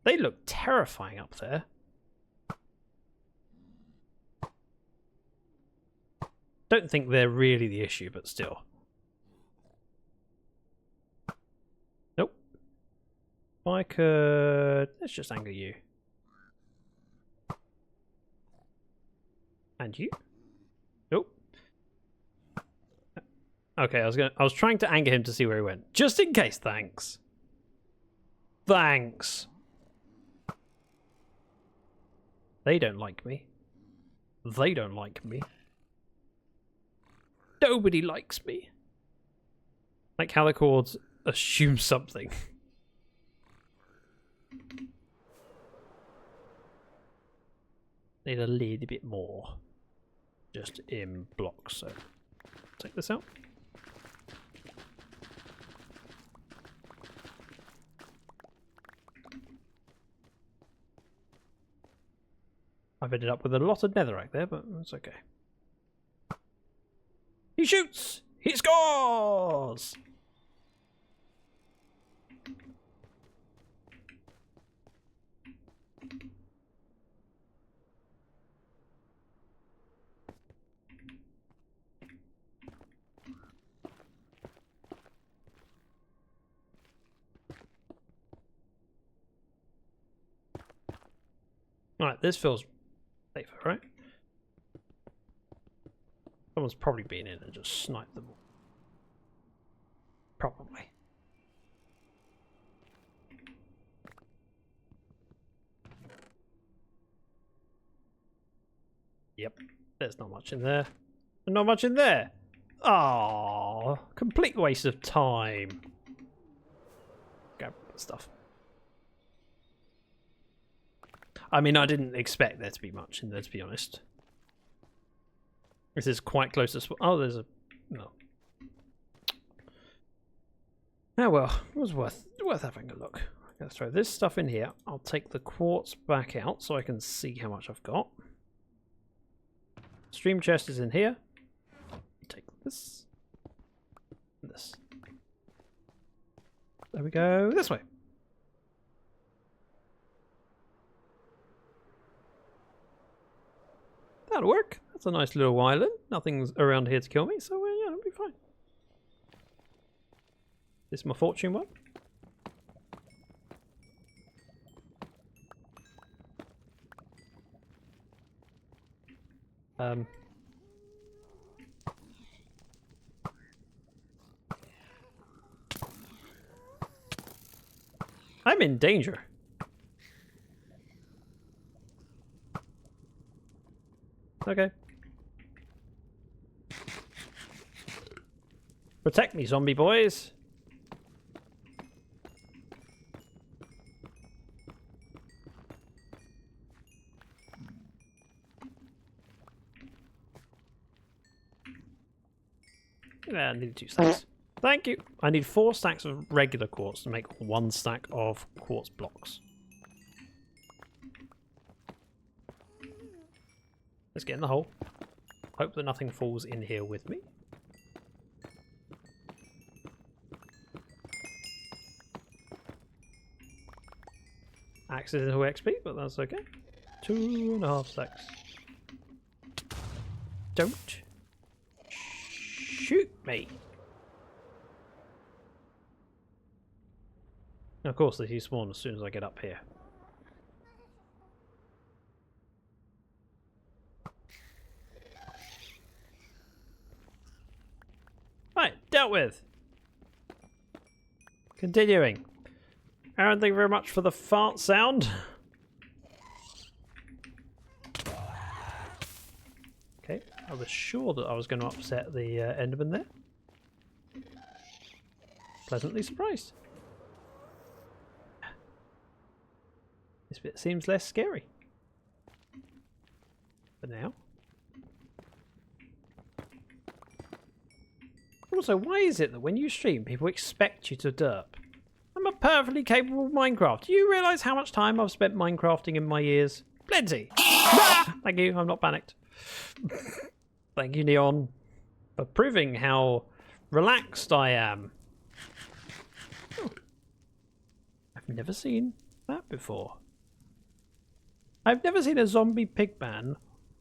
They look terrifying up there. Don't think they're really the issue, but still. Nope. If I could... Let's just anger you. And you? Nope. Okay, I was trying to anger him to see where he went. Just in case, thanks. Thanks. They don't like me. They don't like me. Nobody likes me. Like how the chords assume something. Need a little bit more. Just in blocks, so take this out. I've ended up with a lot of netherrack there, but that's okay. He shoots! He scores! Alright, this feels safer, right? Someone's probably been in and just sniped them all. Probably. Yep, there's not much in there. And not much in there. Oh, complete waste of time. Grab stuff. I mean, I didn't expect there to be much in there, to be honest. This is quite close to... Oh, there's a... No. Oh well, it was worth having a look. Let's throw this stuff in here. I'll take the quartz back out so I can see how much I've got. Stream chest is in here. Take this. This. There we go. This way. That'll work. That's a nice little island. Nothing's around here to kill me, so yeah, it'll be fine. This is my fortune one. I'm in danger. Okay. Protect me, zombie boys. Yeah, I need 2 stacks. Thank you. I need 4 stacks of regular quartz to make 1 stack of quartz blocks. Let's get in the hole. Hope that nothing falls in here with me. Accidental XP, but that's okay. 2.5 seconds. Don't shoot me. And of course, they spawn as soon as I get up here. Right, dealt with. Continuing. Aaron, thank you very much for the fart sound. Okay, I was sure that I was going to upset the Enderman there. Pleasantly surprised. This bit seems less scary. For now. Also, why is it that when you stream, people expect you to derp? I'm a perfectly capable Minecraft. Do you realise how much time I've spent Minecrafting in my years? Plenty! Thank you, I'm not panicked. Thank you, Neon, for proving how relaxed I am. Oh. I've never seen that before. I've never seen a zombie pigman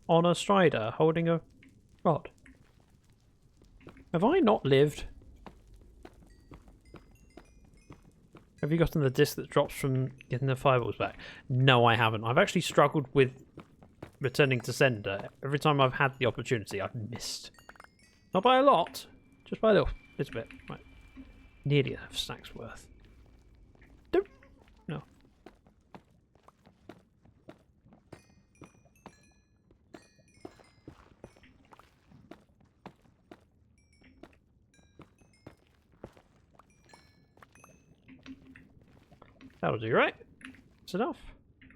on a strider holding a rod. Have I not lived? Have you gotten the disc that drops from getting the fireballs back? No, I haven't. I've actually struggled with returning to sender. Every time I've had the opportunity, I've missed. Not by a lot, just by a little bit. Right. Nearly enough snacks worth. Don't. No. That'll do, right? That's enough.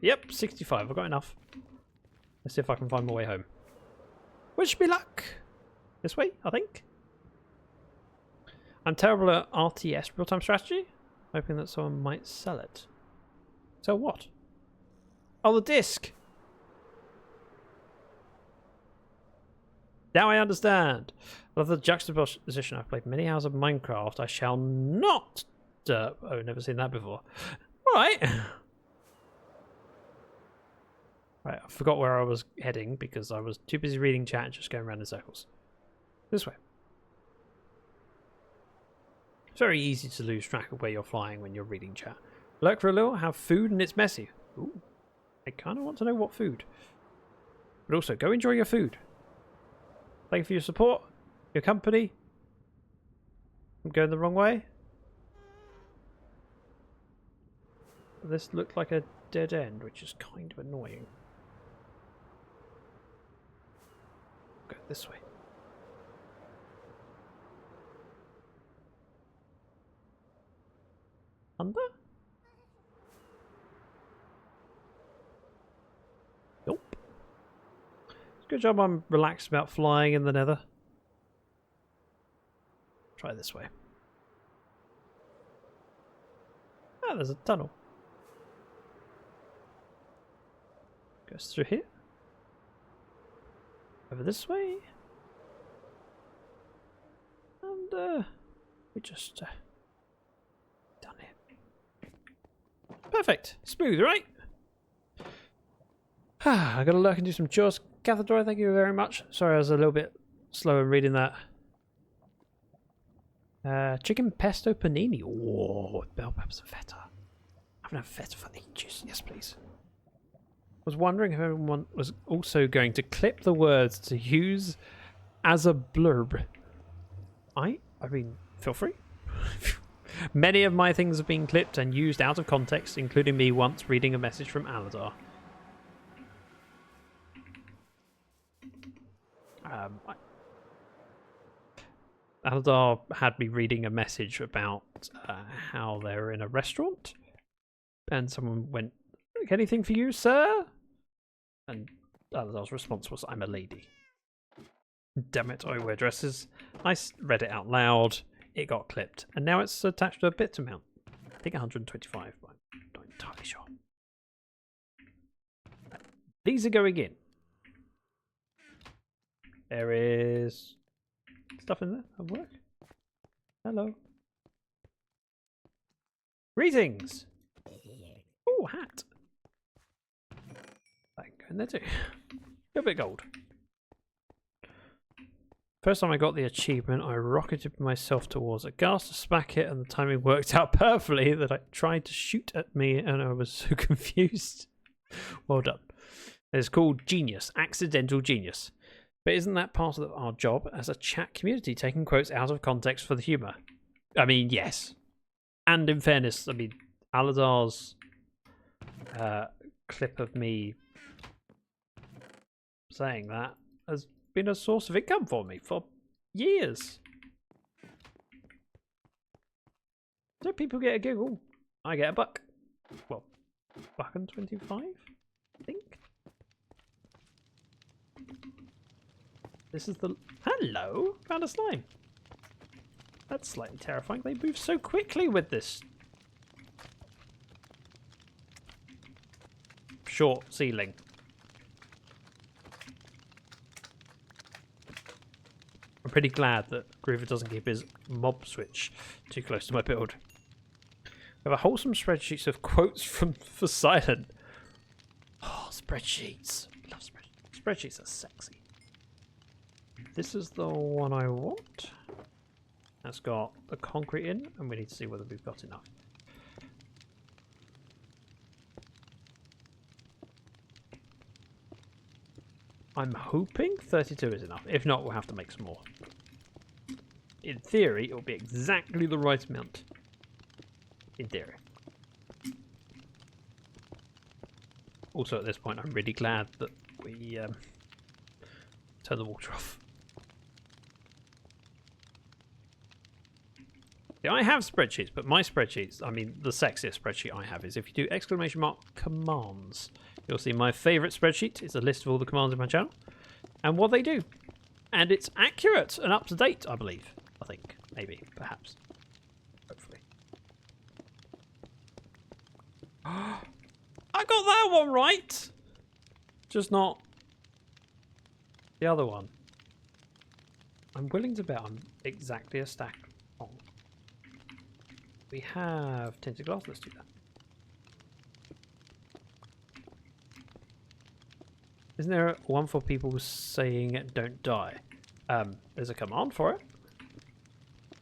Yep, 65. I've got enough. Let's see if I can find my way home. Wish me luck. This way, I think. I'm terrible at RTS, real-time strategy. Hoping that someone might sell it. So what? Oh, the disc. Now I understand. I love the juxtaposition. I've played many hours of Minecraft. I shall not derp. Oh, never seen that before. Right. Right, I forgot where I was heading because I was too busy reading chat and just going around in circles. This way. It's very easy to lose track of where you're flying when you're reading chat. Lurk for a little, have food, and it's messy. Ooh, I kind of want to know what food. But also, go enjoy your food. Thank you for your support, your company. I'm going the wrong way. This looked like a dead end, which is kind of annoying. Go this way. Under? Nope. It's a good job I'm relaxed about flying in the nether. Try this way. Ah, there's a tunnel. Goes through here. Over this way. And we just done it. Perfect. Smooth, right? I gotta lurk and do some chores. ZactheDragon, thank you very much. Sorry I was a little bit slow in reading that. Chicken pesto panini. Whoa, bell peppers and feta. I haven't had feta for ages. Yes, please. I was wondering if everyone was also going to clip the words to use as a blurb. I mean, feel free. Many of my things have been clipped and used out of context, including me once reading a message from Aladar. Aladar had me reading a message about how they're in a restaurant, and someone went, "Anything for you, sir?" And Aladar's response was, "I'm a lady." Damn it, I wear dresses. I read it out loud, it got clipped, and now it's attached to a bit amount. I think 125, but I'm not entirely sure. These are going in. There is stuff in there at work. Hello. Greetings. Oh, hat. I can go in there too. A bit of gold. First time I got the achievement, I rocketed myself towards a gas to smack it, and the timing worked out perfectly that I tried to shoot at me and I was so confused. Well done. It's called genius, accidental genius. But isn't that part of our job as a chat community, taking quotes out of context for the humour? I mean, yes. And in fairness, I mean, Aladar's clip of me saying that has been a source of income for me for years. So people get a giggle. I get a buck. Well, $1.25, I think. This is the... Hello! Found a slime. That's slightly terrifying. They move so quickly with this short ceiling. I'm pretty glad that Groover doesn't keep his mob switch too close to my build. We have a wholesome spreadsheets of quotes for Silent. Oh, spreadsheets. I love spreadsheets. Spreadsheets are sexy. This is the one I want. That's got the concrete in, and we need to see whether we've got enough. I'm hoping 32 is enough. If not, we'll have to make some more. In theory, it will be exactly the right amount. In theory. Also, at this point, I'm really glad that we turned the water off. Yeah, I have spreadsheets, but my spreadsheets, I mean, the sexiest spreadsheet I have is if you do ! commands. You'll see my favourite spreadsheet. It's a list of all the commands in my channel and what they do. And it's accurate and up to date, I believe. I think. Maybe. Perhaps. Hopefully. I got that one right! Just not the other one. I'm willing to bet I'm exactly a stack wrong. We have tinted glass. Let's do that. Isn't there one for people saying don't die? There's a command for it.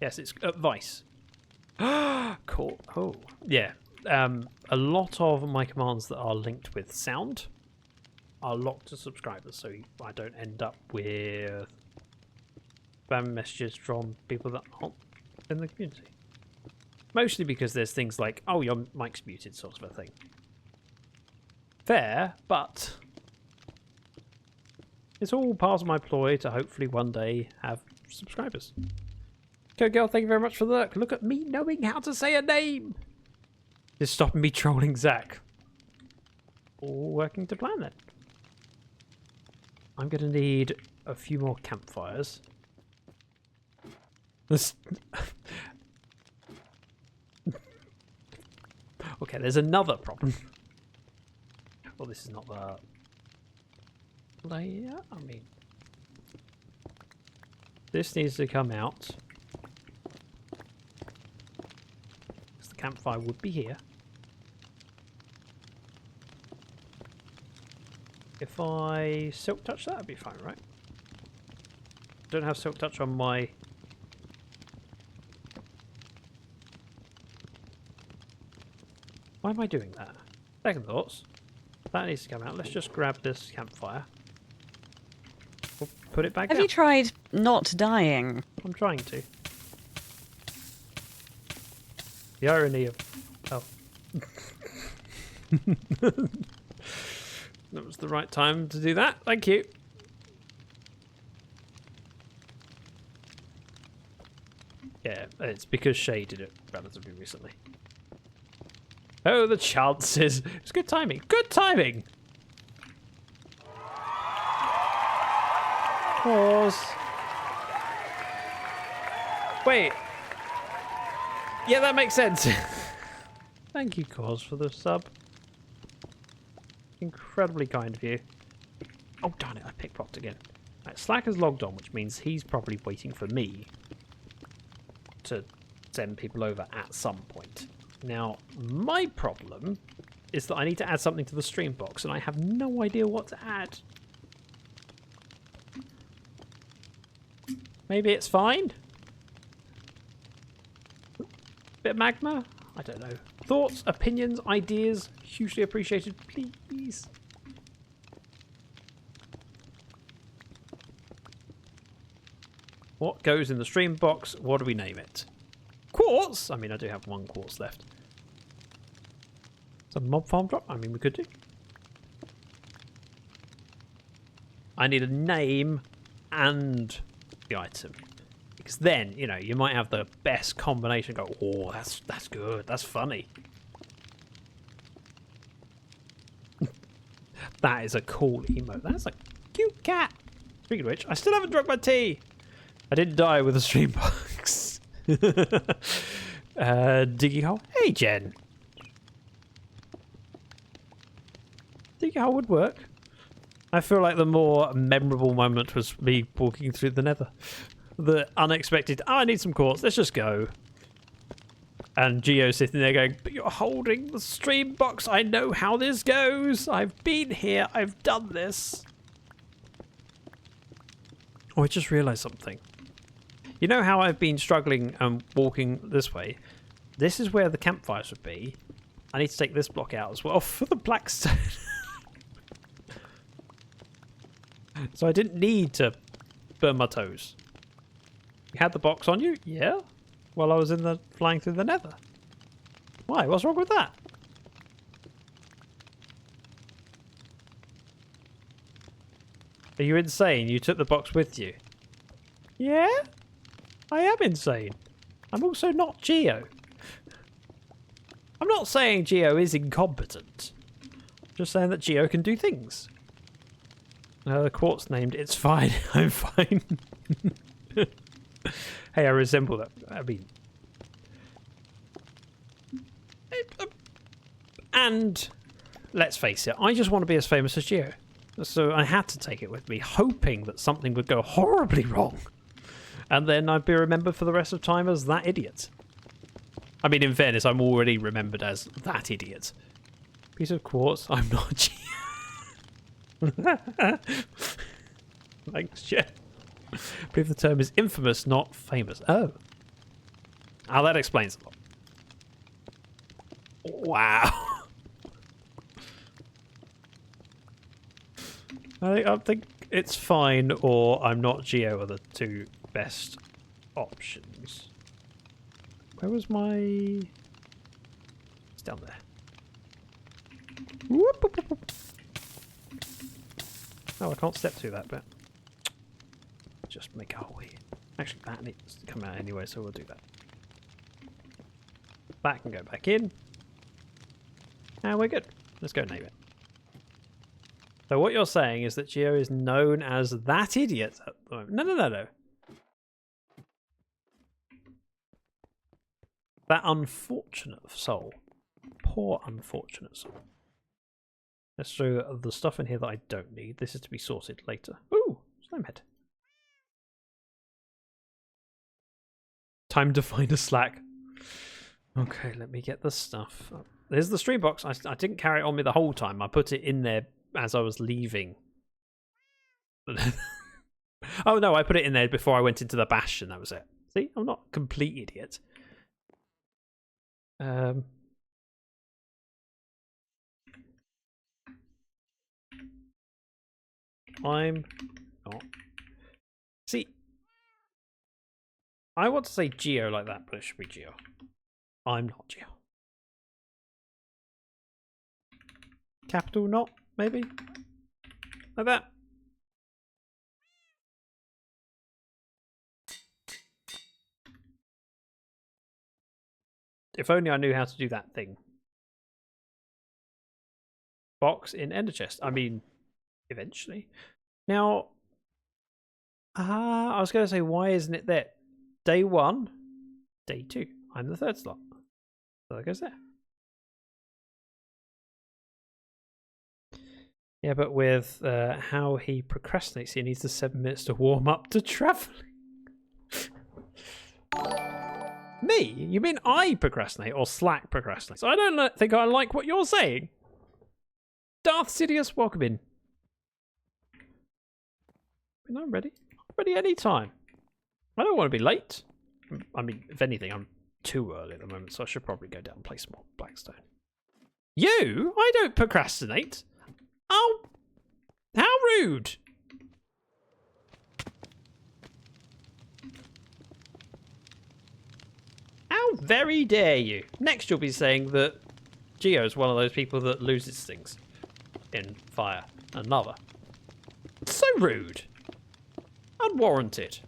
Yes, it's advice. Cool. Oh, yeah. A lot of my commands that are linked with sound are locked to subscribers, so I don't end up with spam messages from people that aren't in the community. Mostly because there's things like, oh, your mic's muted, sort of a thing. Fair, but it's all part of my ploy to hopefully one day have subscribers. Code Girl, thank you very much for the look. Look at me knowing how to say a name. Just stopping me trolling Zach. All working to plan then. I'm going to need a few more campfires. This... Okay, there's another problem. Well, this is not the layer. I mean, this needs to come out. Because the campfire would be here. If I silk touch that, would be fine, right? Don't have silk touch on my... Why am I doing that? Second thoughts. That needs to come out. Let's just grab this campfire. We'll put it back down. Have you tried not dying? I'm trying to. The irony of... Oh. That was the right time to do that. Thank you. Yeah, it's because Shay did it relatively recently. Oh, the chances. It's good timing. Good timing. Pause. Wait. Yeah, that makes sense. Thank you, Cause, for the sub. Incredibly kind of you. Oh, darn it. I pickpocked again. Right, Slack is logged on, which means he's probably waiting for me to send people over at some point. Now, my problem is that I need to add something to the stream box, and I have no idea what to add. Maybe it's fine? Bit of magma? I don't know. Thoughts, opinions, ideas, hugely appreciated, please. What goes in the stream box? What do we name it? Quartz? I mean, I do have 1 quartz left. Some mob farm drop? I mean, we could do. I need a name and the item. Because then, you know, you might have the best combination. Go, oh, that's good. That's funny. That is a cool emote. That's a cute cat. Speaking of which, I still haven't drunk my tea. I didn't die with a stream box. Diggy hole. Hey, Jen. Diggy hole would work. I feel like the more memorable moment was me walking through the nether. The unexpected, oh, I need some quartz, let's just go. And Geo sitting there going, but you're holding the stream box, I know how this goes. I've been here, I've done this. Oh, I just realised something. You know how I've been struggling walking this way? This is where the campfires would be. I need to take this block out as well for the blackstone. So I didn't need to burn my toes. You had the box on you? Yeah. While I was flying through the nether. Why? What's wrong with that? Are you insane? You took the box with you? Yeah? I am insane. I'm also not Geo. I'm not saying Geo is incompetent. I'm just saying that Geo can do things. The quartz named, it's fine. I'm fine. Hey, I resemble that. I mean... And, let's face it, I just want to be as famous as Geo. So I had to take it with me, hoping that something would go horribly wrong. And then I'd be remembered for the rest of time as that idiot. I mean, in fairness, I'm already remembered as that idiot. Piece of quartz, I'm not Geo. Thanks, Jeff. I believe the term is infamous, not famous. Oh. Oh, that explains a lot. Wow. I think it's fine or I'm not Geo are the two best options. Where was my... It's down there. Whoop, whoop, whoop, whoop. Oh, I can't step through that bit. Just make our way. Actually, that needs to come out anyway, so we'll do that. That can go back in. And we're good. Let's go name it. So what you're saying is that Geo is known as that idiot at the moment. No. That unfortunate soul. Poor unfortunate soul. Let's throw the stuff in here that I don't need. This is to be sorted later. Ooh, slime head. Time to find a Slack. Okay, let me get the stuff. There's the stream box. I didn't carry it on me the whole time. I put it in there as I was leaving. Oh no, I put it in there before I went into the bastion. That was it. See, I'm not a complete idiot. I'm not. See, I want to say Geo like that, but it should be Geo. I'm not Geo. Capital not, maybe? Like that. If only I knew how to do that thing. Box in ender chest. I mean, eventually. Now, I was going to say, why isn't it there? Day 1, day 2. I'm the 3rd slot. So that goes there. Yeah, but with how he procrastinates, he needs the 7 minutes to warm up to traveling. Me? You mean I procrastinate or Slack procrastinates? I don't think I like what you're saying. Darth Sidious, welcome in. I'm ready. I'm ready anytime. I don't want to be late. I mean, if anything, I'm too early at the moment, so I should probably go down and play some more Blackstone. You? I don't procrastinate. Oh, how rude. How very dare you. Next you'll be saying that Geo is one of those people that loses things in fire and lava. So rude. Unwarranted.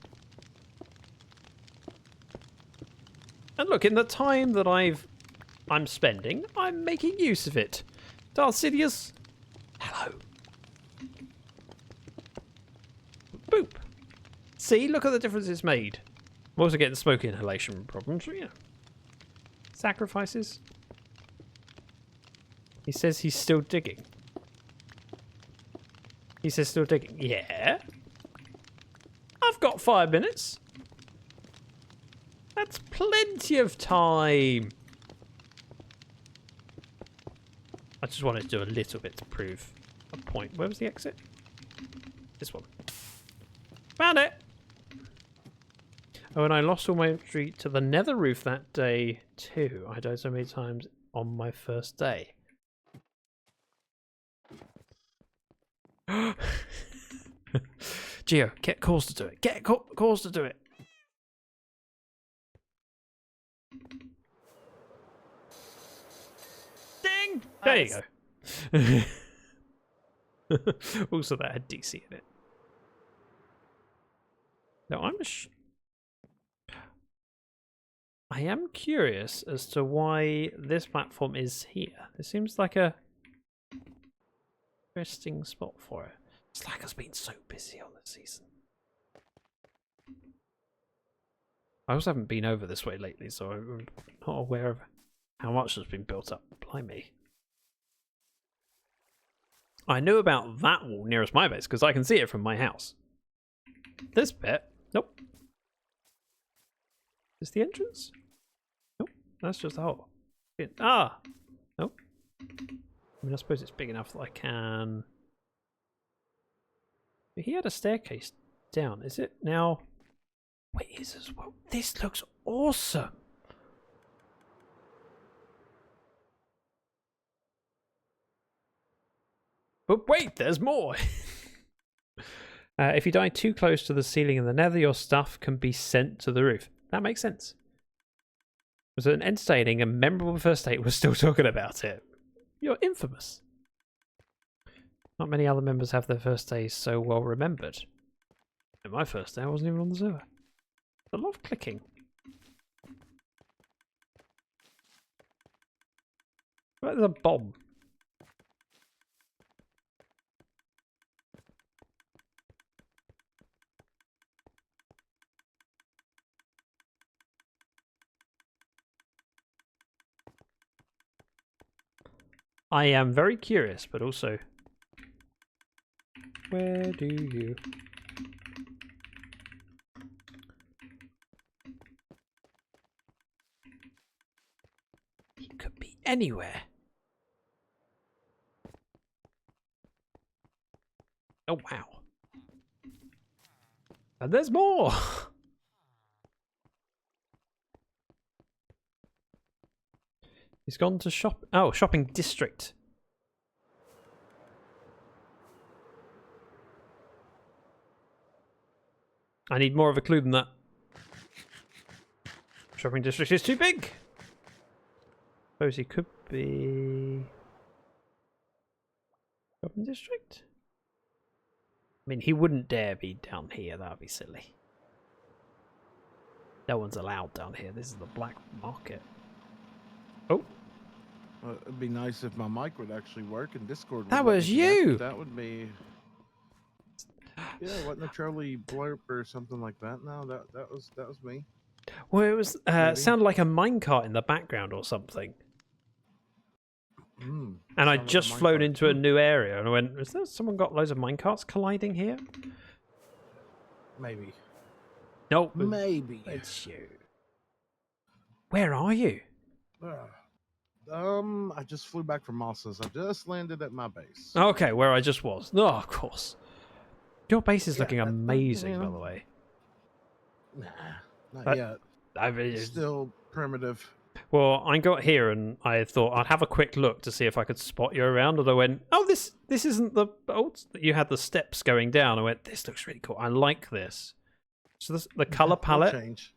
And look, in the time that I'm spending, I'm making use of it. Darth Sidious, hello. Boop. See, look at the difference it's made. I'm also getting smoke inhalation problems, but yeah. Sacrifices. He says he's still digging. He says still digging. Yeah. I've got 5 minutes. That's plenty of time. I just wanted to do a little bit to prove a point. Where was the exit? This one. Found it! Oh, and I lost all my entry to the nether roof that day too. I died so many times on my first day. Geo, get calls to do it. Get calls to do it. Ding! There you go. Also, that had DC in it. No, I am curious as to why this platform is here. It seems like a interesting spot for it. Slack has been so busy on this season. I also haven't been over this way lately, so I'm not aware of how much has been built up. Blimey. I knew about that wall nearest my base because I can see it from my house. This bit, nope. Is the entrance? Nope, that's just a hole. Ah, nope. I mean, I suppose it's big enough that I can. He had a staircase down. Is it now? Wait, is as well. This looks awesome. But wait, there's more. If you die too close to the ceiling in the nether, your stuff can be sent to the roof. That makes sense. It was an entertaining and memorable first date. We're still talking about it. You're infamous. Not many other members have their first days so well remembered. In my first day, I wasn't even on the server. A lot of clicking. There's a bomb. I am very curious, but also, where do you? He could be anywhere. Oh wow! And there's more. He's gone to shop. Oh, shopping district. I need more of a clue than that. Shopping district is too big. Suppose he could be. Shopping district? I mean, he wouldn't dare be down here. That would be silly. No one's allowed down here. This is the black market. Oh. Well, it'd be nice if my mic would actually work and Discord would That let was me connect. you! That would be... Yeah, wasn't a Charlie blurb or something like that? No, that was me. Well, it was sounded like a minecart in the background or something. Mm, And I sound like a just flown minecart. into a new area, and I went, "Is there someone got loads of minecarts colliding here?" Maybe. Nope, Maybe. it's you. Where are you? I just flew back from Mosses. I just landed at my base. Okay, where I just was. No, of course. Your base is Yeah, looking amazing, by the way. Nah, not But- yet. I mean, It's still primitive. well, I got here and I thought I'd have a quick look to see if I could spot you around, and I went, "Oh, this isn't the you had the steps going down." I went, "This looks really cool. I like this." So the color It'll palette change.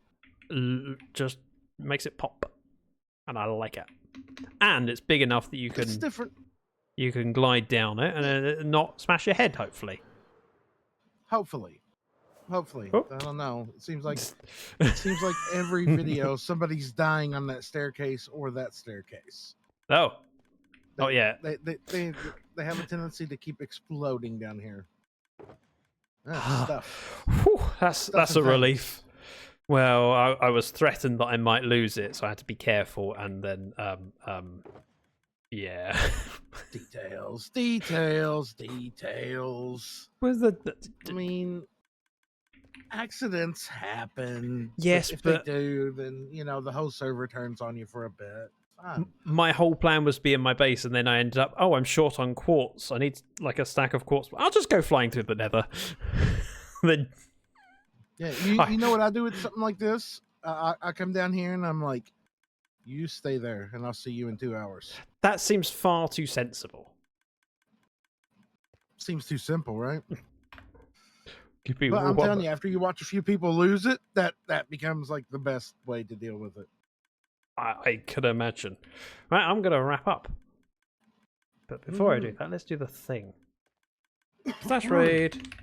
just makes it pop, and I like it. And it's big enough that It's different. you can glide down it and not smash your head. Hopefully. Hopefully. Oh. I don't know. It seems like every video somebody's dying on that staircase or that staircase. Oh. Oh yeah. They have a tendency to keep exploding down here. That's stuff. Whew, that's a and things. relief. Well, I was threatened that I might lose it, so I had to be careful. And then, yeah. Details. Was I mean, accidents happen. Yes, if but- they do, then the whole server turns on you for a bit. Fine. my whole plan was to be in my base, and then I ended up, I'm short on quartz. I need like a stack of quartz. I'll just go flying through the nether. Then Yeah, you know what I do with something like this? I come down here and I'm like, you stay there, and I'll see you in 2 hours. that seems far too sensible. Seems too simple, right? Give me But I'm one- telling you, after you watch a few people lose it, that becomes like the best way to deal with it. I could imagine. Right, I'm going to wrap up. But before I do that, let's do the thing. Slash raid.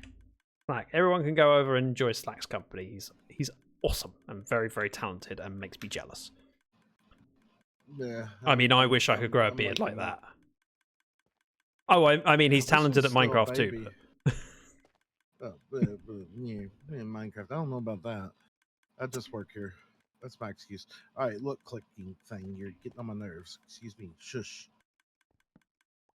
Slack. Everyone can go over and enjoy Slack's company. He's awesome and very, very talented and makes me jealous. Yeah. I mean, I wish I could grow a I'm beard like liking that. Oh, I mean, he's This one's talented at still a Minecraft too. baby. But Yeah, in Minecraft. I don't know about that. I just work here. That's my excuse. All right, look, clicking thing. You're getting on my nerves. Excuse me. Shush.